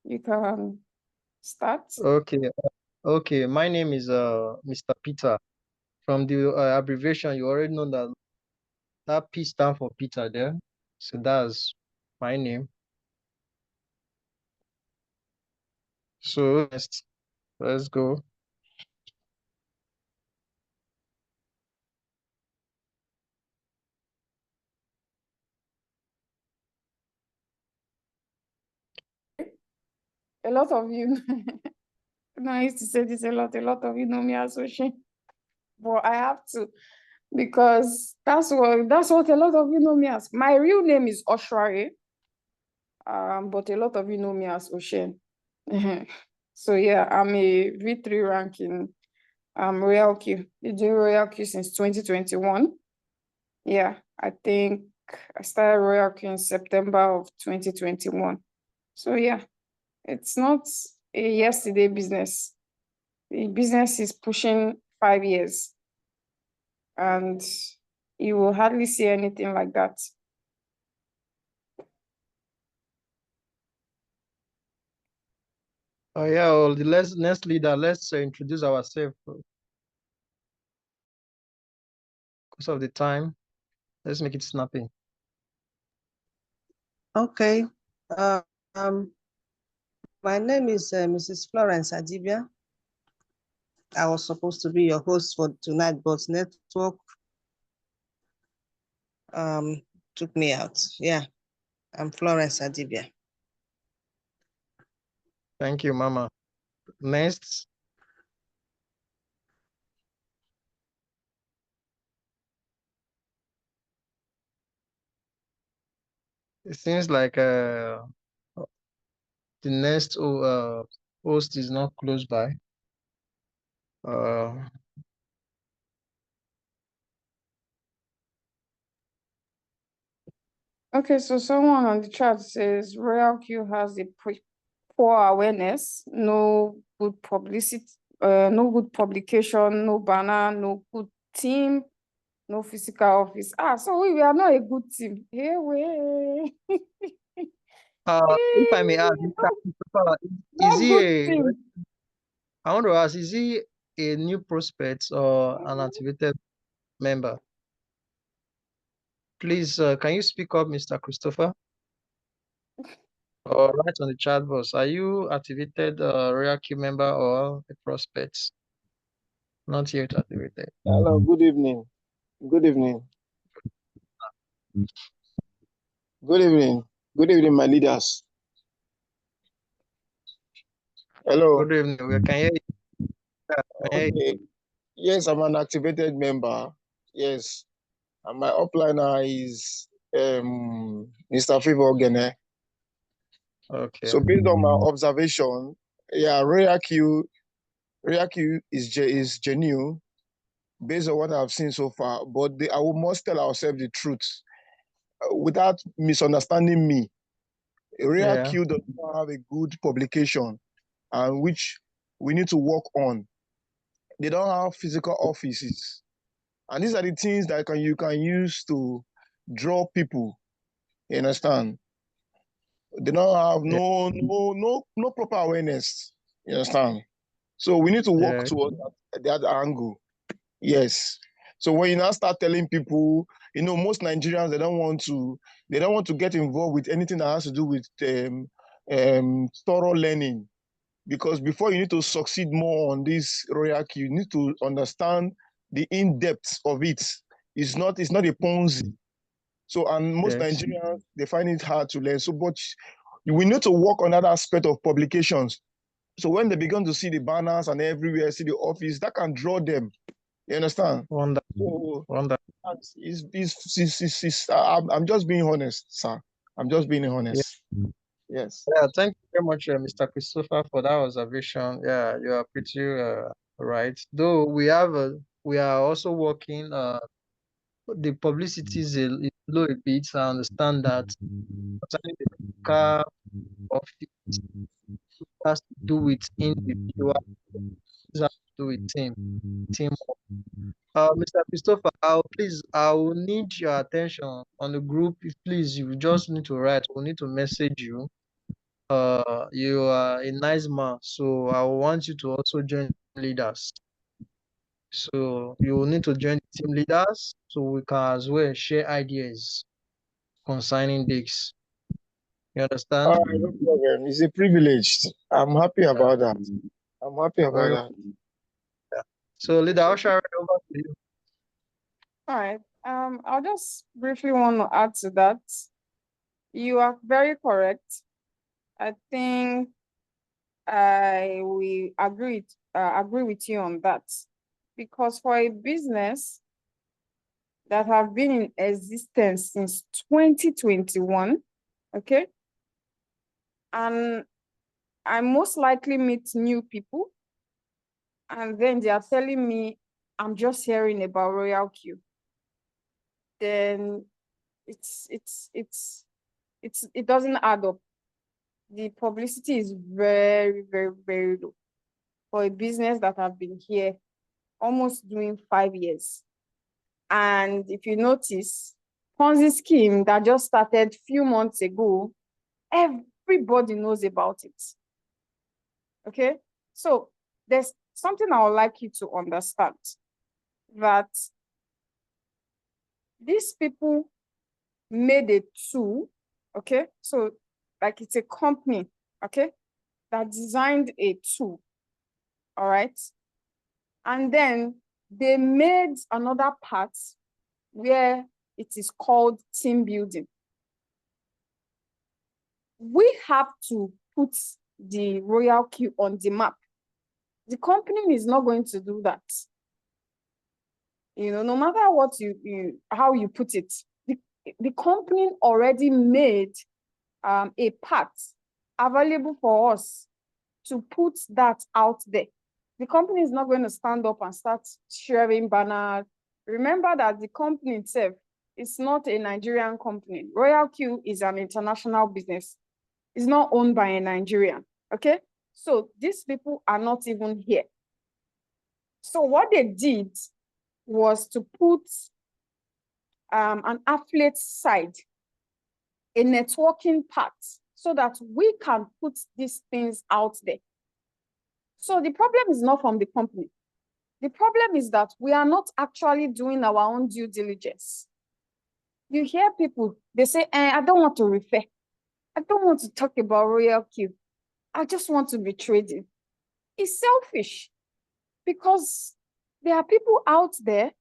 you can start. Okay, my name is Mr. Peter. From the abbreviation, you already know that P stands for Peter there. So that's my name. So let's go. A lot of you, no, I used to say this a lot of you know me as Ocean. but I have to, because that's what a lot of you know me as. My real name is Oshwari, but a lot of you know me as Oshen. So yeah, I'm a V3 ranking ROYALQ. Been doing ROYALQ since 2021. Yeah, I think I started ROYALQ in September of 2021. So yeah, it's not a yesterday business. The business is pushing 5 years, and you will hardly see anything like that. Oh yeah, well, the next leader, let's introduce ourselves because of the time. Let's make it snappy. Okay. Um, my name is Mrs. Florence Adibia. I was supposed to be your host for tonight, but network took me out. Yeah, I'm Florence Adibia. Thank you, Mama. Next. It seems like the next host is not close by. Okay, so someone on the chat says ROYALQ has a poor awareness, no good publicity, no good publication, no banner, no good team, no physical office. So we are not a good team. Here we. If I may ask, Mr. Christopher, is No he good a? team. I want to ask, is he a new prospect or an activated member? Please, can you speak up, Mr. Christopher? Or write on the chat box. Are you activated ROYALQ member or a prospect? Not yet activated. Hello, good evening. Good evening. Good evening. Good evening, my leaders. Hello. Good evening. We can hear you. Okay. Yes, I'm an activated member. Yes. And my upliner is Mr. Favor Ogene. Okay. So based on my observation, yeah, ROYALQ is genuine based on what I've seen so far. But I must tell ourselves the truth without misunderstanding me. ROYALQ does not have a good publication, and which we need to work on. They don't have physical offices, and these are the things that you can use to draw people. You understand? They don't have Yeah. no proper awareness. You understand? So we need to work Yeah. towards that angle. Yes. So when you now start telling people, most Nigerians they don't want to get involved with anything that has to do with thorough learning. Because before you need to succeed more on this ROYALQ, you need to understand the in-depth of it. It's not a Ponzi. So, and most Yes. Nigerians, they find it hard to learn. So, but we need to work on that aspect of publications. So when they begin to see the banners and everywhere, see the office, that can draw them. You understand? Wonderful. So Wonderful. I'm just being honest, sir. I'm just being honest. Yes. Yeah, thank you very much, Mr. Christopher, for that observation. Yeah, you are pretty right. Though we are also working. The publicity is low a bit. I understand that. Concerning the car office has to do with individual. It has to do with team. Mr. Christopher, I will need your attention on the group. If please, you just need to write. We'll need to message you. You are a nice man, so I want you to also join leaders. So you will need to join the team leaders so we can as well share ideas concerning this. You understand? All right, no problem. It's a privilege. I'm happy about that. I'm happy about Very that. well. So leader, I'll share it over to you. All right. I'll just briefly want to add to that. You are very correct. I think I will agree with you on that. because for a business that have been in existence since 2021, okay, and I most likely meet new people, and then they are telling me I'm just hearing about ROYALQ, then it doesn't add up. The publicity is very, very, very low for a business that have been here almost doing 5 years. And if you notice, Ponzi scheme that just started few months ago, everybody knows about it. Okay, so there's something I would like you to understand, that these people made a tool, okay? So like it's a company, okay, that designed a tool, all right? And then they made another part where it is called team building. We have to put the ROYALQ on the map. The company is not going to do that. You know, no matter what how you put it, the company already made a part available for us to put that out there. The company is not going to stand up and start sharing banners. Remember that the company itself is not a Nigerian company. ROYALQ is an international business. It's not owned by a Nigerian, okay? So these people are not even here. So what they did was to put an affiliate side, a networking part, so that we can put these things out there. So the problem is not from the company. The problem is that we are not actually doing our own due diligence. You hear people, they say, I don't want to refer. I don't want to talk about ROYALQ. I just want to be trading. It's selfish, because there are people out there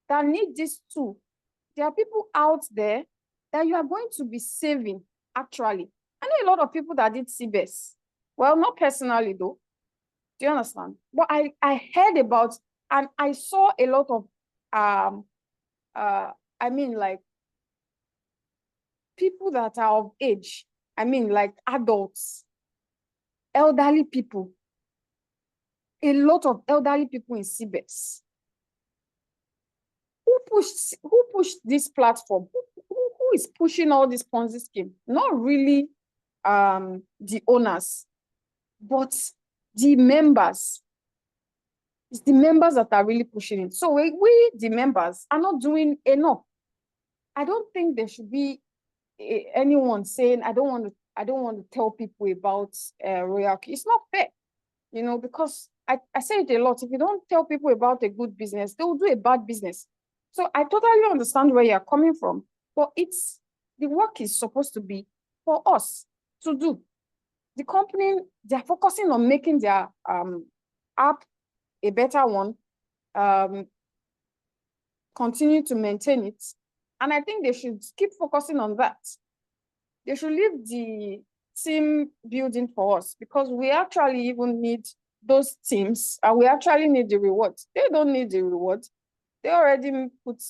that need this too. There are people out there that you are going to be saving, actually. I know a lot of people that did CBES. Well, not personally though. Do you understand? But I heard about, and I saw a lot of, I mean, like, people that are of age. I mean, like adults, elderly people. A lot of elderly people in CBES. Who pushed this platform? Who is pushing all this Ponzi scheme? Not really the owners, but the members. It's the members that are really pushing it. So we the members, are not doing enough. I don't think there should be anyone saying, I don't want to tell people about ROYALQ. It's not fair, you know, because I say it a lot. If you don't tell people about a good business, they will do a bad business. So I totally understand where you're coming from, but the work is supposed to be for us to do. The company, they're focusing on making their app a better one, continue to maintain it. And I think they should keep focusing on that. They should leave the team building for us, because we actually even need those teams, and we actually need the rewards. They don't need the rewards. They already put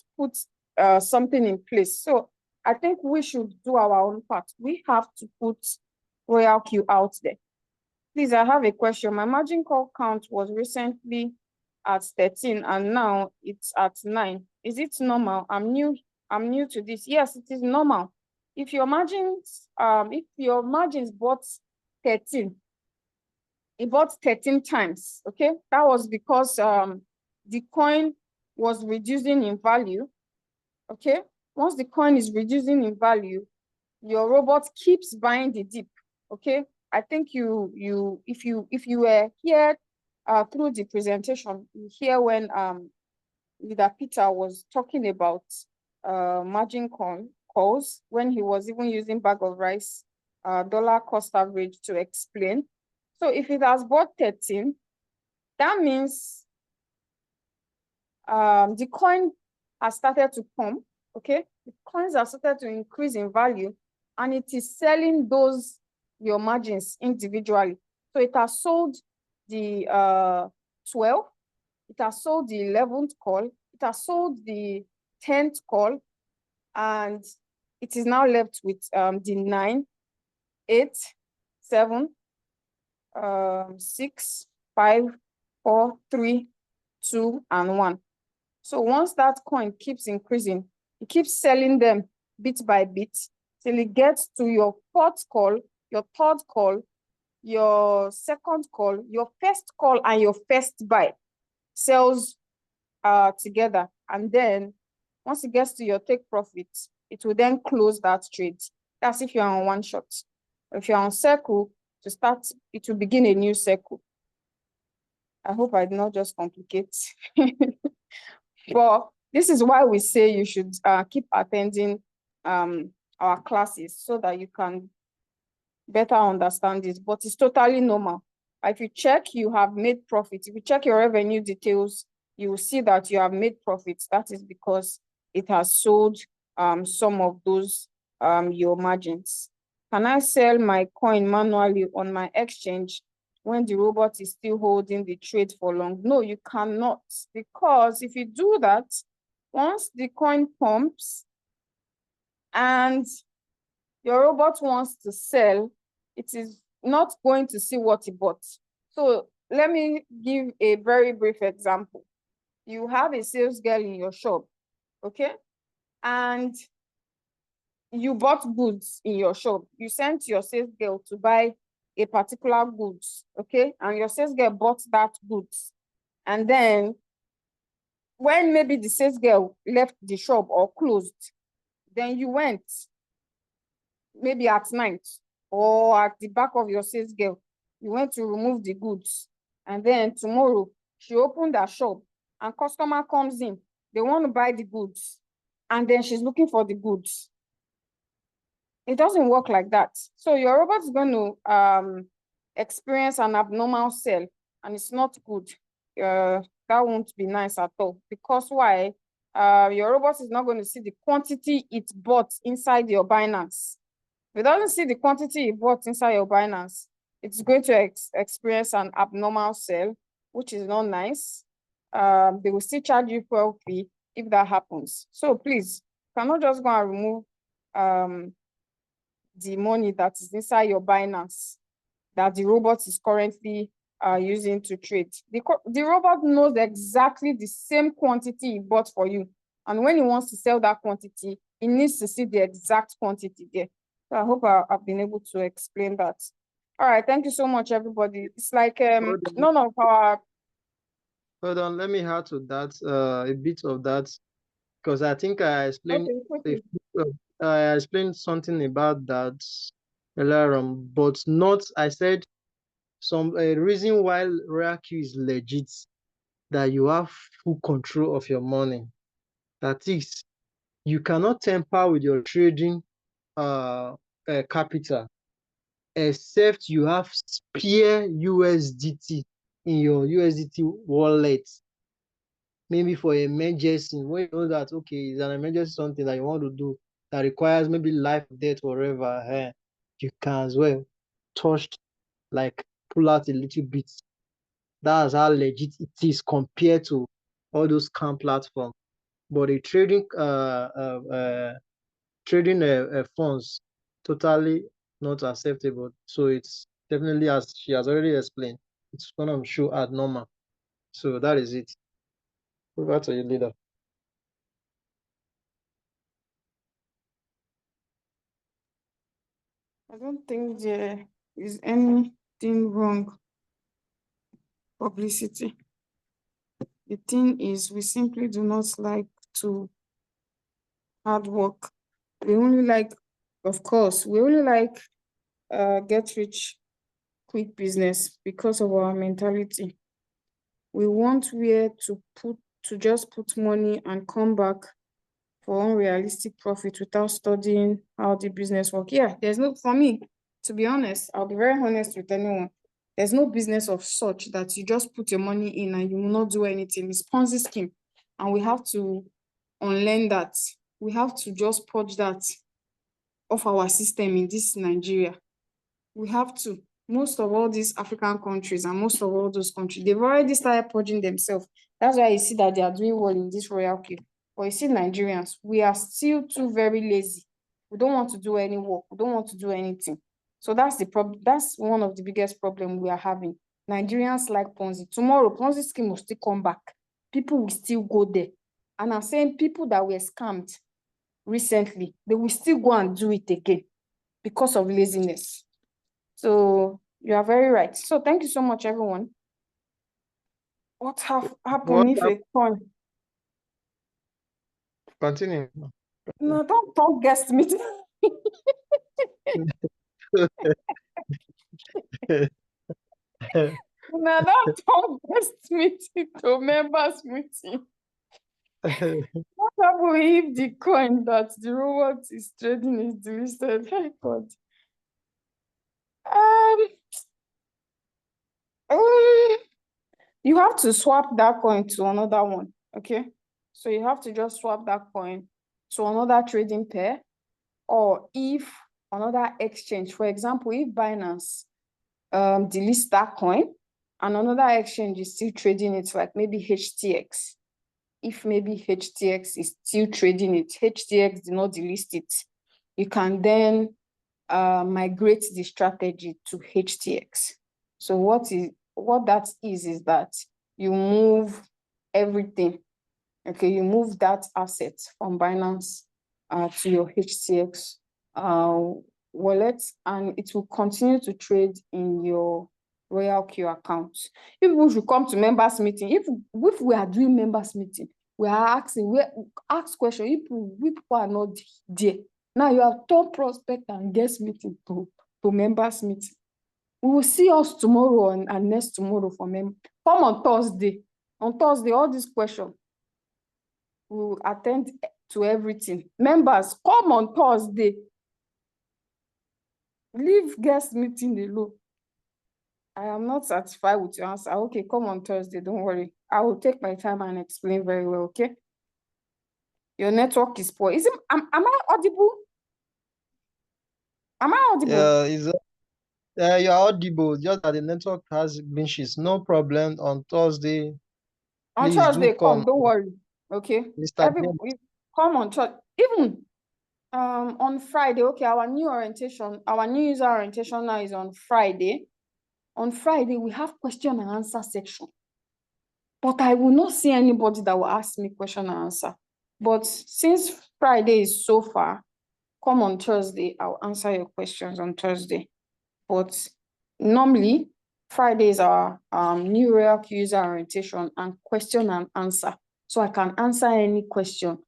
something in place. So I think we should do our own part. We have to put ROYALQ out there. Please, I have a question. My margin call count was recently at 13 and now it's at 9. Is it normal? I'm new to this. Yes, it is normal. If your margins bought 13, it bought 13 times, okay? That was because the coin was reducing in value, okay? Once the coin is reducing in value, your robot keeps buying the dip, okay? I think if you were here through the presentation, you hear when leader Peter was talking about margin calls, when he was even using bag of rice dollar cost average to explain. So if it has bought 13, that means the coin has started to come, okay? The coins have started to increase in value, and it is selling your margins individually. So it has sold the 12, it has sold the 11th call, it has sold the 10th call, and it is now left with the 9, 8, 7, 6, 5, 4, 3, 2, and 1. So once that coin keeps increasing, it keeps selling them bit by bit till it gets to your 4th call, your 3rd call, your 2nd call, your 1st call, and your 1st buy sells together. And then once it gets to your take profit, it will then close that trade. That's if you're on one shot. If you're on circle, to start, it will begin a new circle. I hope I did not just complicate. But this is why we say you should keep attending our classes so that you can better understand it. But it's totally normal. If you check, you have made profit. If you check your revenue details, you will see that you have made profits. That is because it has sold some of those your margins. Can I sell my coin manually on my exchange when the robot is still holding the trade for long? No, you cannot, because if you do that, once the coin pumps and your robot wants to sell, it is not going to see what he bought. So let me give a very brief example. You have a sales girl in your shop, okay? And you bought goods in your shop. You sent your sales girl to buy a particular goods, okay? And your sales girl bought that goods. And then when maybe the sales girl left the shop or closed, then you went maybe at night or at the back of your sales girl, you went to remove the goods. And then tomorrow she opened her shop and customer comes in, they want to buy the goods. And then she's looking for the goods. It doesn't work like that. So your robot is going to experience an abnormal sell, and it's not good. That won't be nice at all. Because why? Your robot is not going to see the quantity it bought inside your Binance. If it doesn't see the quantity it bought inside your Binance, it's going to experience an abnormal sell, which is not nice. They will still charge you fuel fee if that happens. So please, you cannot just go and remove the money that is inside your Binance that the robot is currently using to trade. The robot knows exactly the same quantity he bought for you. And when he wants to sell that quantity, he needs to see the exact quantity there. So I hope I've been able to explain that. All right, thank you so much, everybody. It's like none of our... Hold on, let me add to that a bit of that, because I think I explained I explained something about that earlier on, but not, I said a reason why ROYALQ is legit, that you have full control of your money. That is, you cannot tamper with your trading capital except you have spare USDT in your USDT wallet, maybe for emergency, when you know that, okay, it's an emergency, something that you want to do that requires maybe life, death, whatever, you can as well like pull out a little bit. That's how legit it is compared to all those scam platforms. But the trading funds, totally not acceptable. So it's definitely, as she has already explained, it's gonna show at normal. So that is it. Over to you, leader. I don't think there is anything wrong. Publicity. The thing is, we simply do not like to hard work. We only like, of course, we only like get rich quick business because of our mentality. We want where to just put money and come back for unrealistic profit without studying how the business works. Yeah, for me, to be honest, I'll be very honest with anyone. There's no business of such that you just put your money in and you will not do anything. It's Ponzi scheme. And we have to unlearn that. We have to just purge that off our system in this Nigeria. We have to. Most of all these African countries and most of all those countries, they've already started purging themselves. That's why you see that they are doing well in this ROYALQ. But you see, Nigerians, we are still too very lazy. We don't want to do any work. We don't want to do anything. So that's the problem. That's one of the biggest problems we are having. Nigerians like Ponzi. Tomorrow, Ponzi scheme will still come back. People will still go there. And I'm saying people that were scammed recently, they will still go and do it again because of laziness. So you are very right. So thank you so much, everyone. What happened if a coin? Continue. No, don't guess me. No, don't guess meeting to members meeting. What happened if the coin that the robot is trading is delisted? Hey God. You have to swap that coin to another one, okay? So you have to just swap that coin to another trading pair, or if another exchange, for example, if Binance deletes that coin and another exchange is still trading it, like maybe HTX. If maybe HTX is still trading it, HTX did not delist it, you can then migrate the strategy to HTX. So what that is that you move everything. Okay, you move that asset from Binance to your HTX wallet, and it will continue to trade in your ROYALQ account. If we should come to members meeting, if we are doing members meeting, we are asking, we ask questions, if people are not there. Now you have turned prospect and guest meeting to members meeting. We will see us tomorrow and next tomorrow for members. Come on Thursday. On Thursday, all these questions, we will attend to everything. Members, come on Thursday. Leave guest meeting alone. I am not satisfied with your answer. Okay, come on Thursday, don't worry. I will take my time and explain very well, okay? Your network is poor. Am I audible? Am I audible? You're audible, just that the network has glitches. No problem. On Thursday, On please Thursday, do come. don't worry. Okay. Mr. Everybody, come on Thursday. Even on Friday, okay, our new user orientation now is on Friday. On Friday, we have question and answer section. But I will not see anybody that will ask me question and answer. But since Friday is so far, come on Thursday, I'll answer your questions on Thursday. But normally, Friday is our new ROYALQ user orientation and question and answer. So I can answer any question,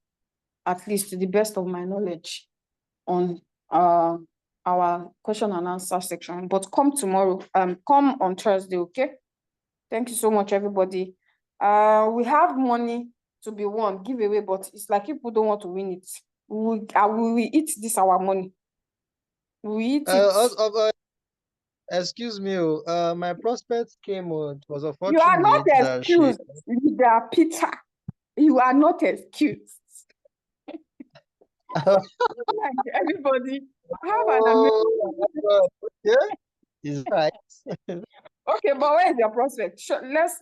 at least to the best of my knowledge, on our question and answer section. But come tomorrow, come on Thursday, okay? Thank you so much, everybody. We have money to be won, giveaway, but it's like people don't want to win it. We will eat this our money. We eat it. Excuse me, my prospect came. It was You are not unfortunate that she. excused, leader Peter. You are not excused. Everybody, have an amazing. Yeah, is right. Okay, but where is your prospect?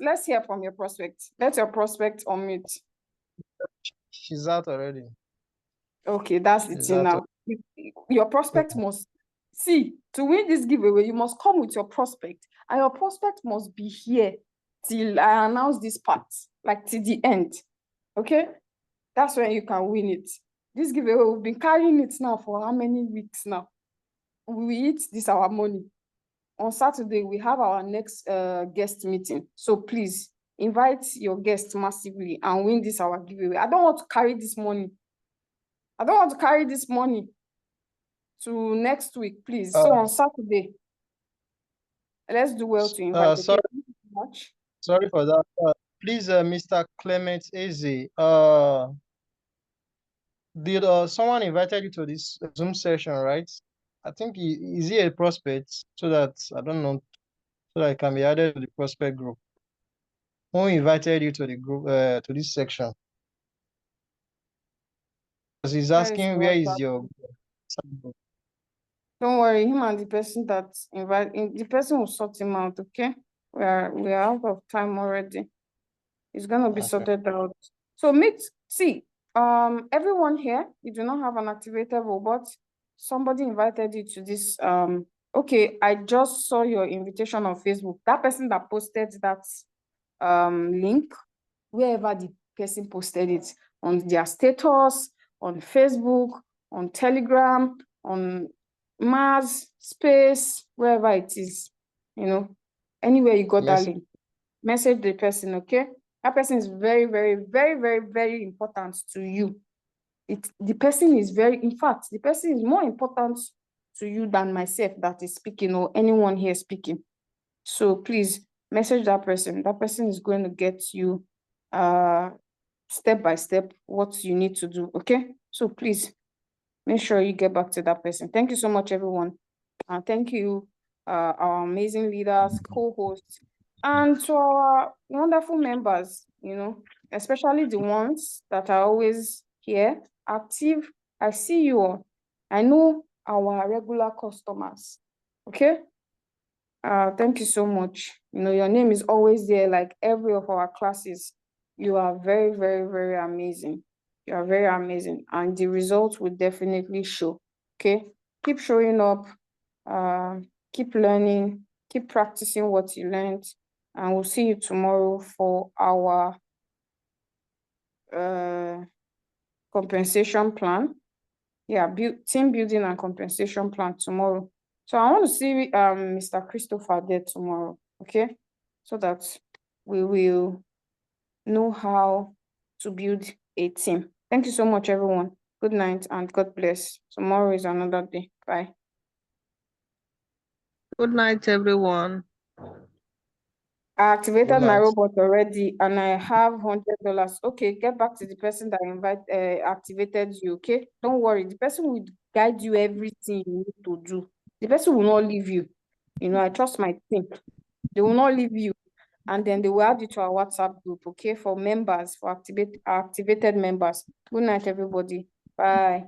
Let's hear from your prospect. Let your prospect unmute. She's out already. Okay, that's the thing now. Your prospect must see to win this giveaway. You must come with your prospect, and your prospect must be here till I announce this part, like till the end. Okay, that's when you can win it. This giveaway, we've been carrying it now for how many weeks now? We eat this our money. On Saturday, we have our next guest meeting. So please invite your guests massively and win this our giveaway. I don't want to carry this money. I don't want to carry this money to next week, please. So on Saturday, let's do well to invite. Sorry, okay? Thank you so much. Sorry for that. Please, Mr. Clement Eze, did someone invited you to this Zoom session, right? I think is he a prospect, so that I don't know, so that I can be added to the prospect group. Who invited you to the group, to this section? Because he's asking where is your. Don't worry, him and the person that the person will sort him out, okay? We are out of time already. It's gonna be Okay. sorted out. So everyone here, you do not have an activated robot. Somebody invited you to this. Okay, I just saw your invitation on Facebook. That person that posted that link, wherever the person posted it, on their status, on Facebook, on Telegram, on Mars, Space, wherever it is, anywhere you got that link, message the person, okay? That person is very, very, very, very, very important to you. The person is in fact, the person is more important to you than myself that is speaking or anyone here speaking. So please message that person. That person is going to get you step by step what you need to do, okay? So please make sure you get back to that person. Thank you so much, everyone. Thank you, our amazing leaders, co-hosts, and to our wonderful members, especially the ones that are always here, active. I see you all. I know our regular customers, okay? Thank you so much. Your name is always there, like every of our classes. You are very, very, very amazing. You are very amazing. And the results will definitely show. Okay? Keep showing up. Keep learning. Keep practicing what you learned. And we'll see you tomorrow for our compensation plan. Yeah, team building and compensation plan tomorrow. So I want to see Mr. Christopher there tomorrow, okay? So that we will know how to build a team. Thank you so much, everyone. Good night and God bless. Tomorrow is another day. Bye. Good night, everyone. I activated my robot already and I have $100. Okay, get back to the person that activated you, okay? Don't worry, the person will guide you everything you need to do. The person will not leave you. I trust my team. They will not leave you. And then they will add you to our WhatsApp group, okay? For members, for activated members. Good night, everybody. Bye.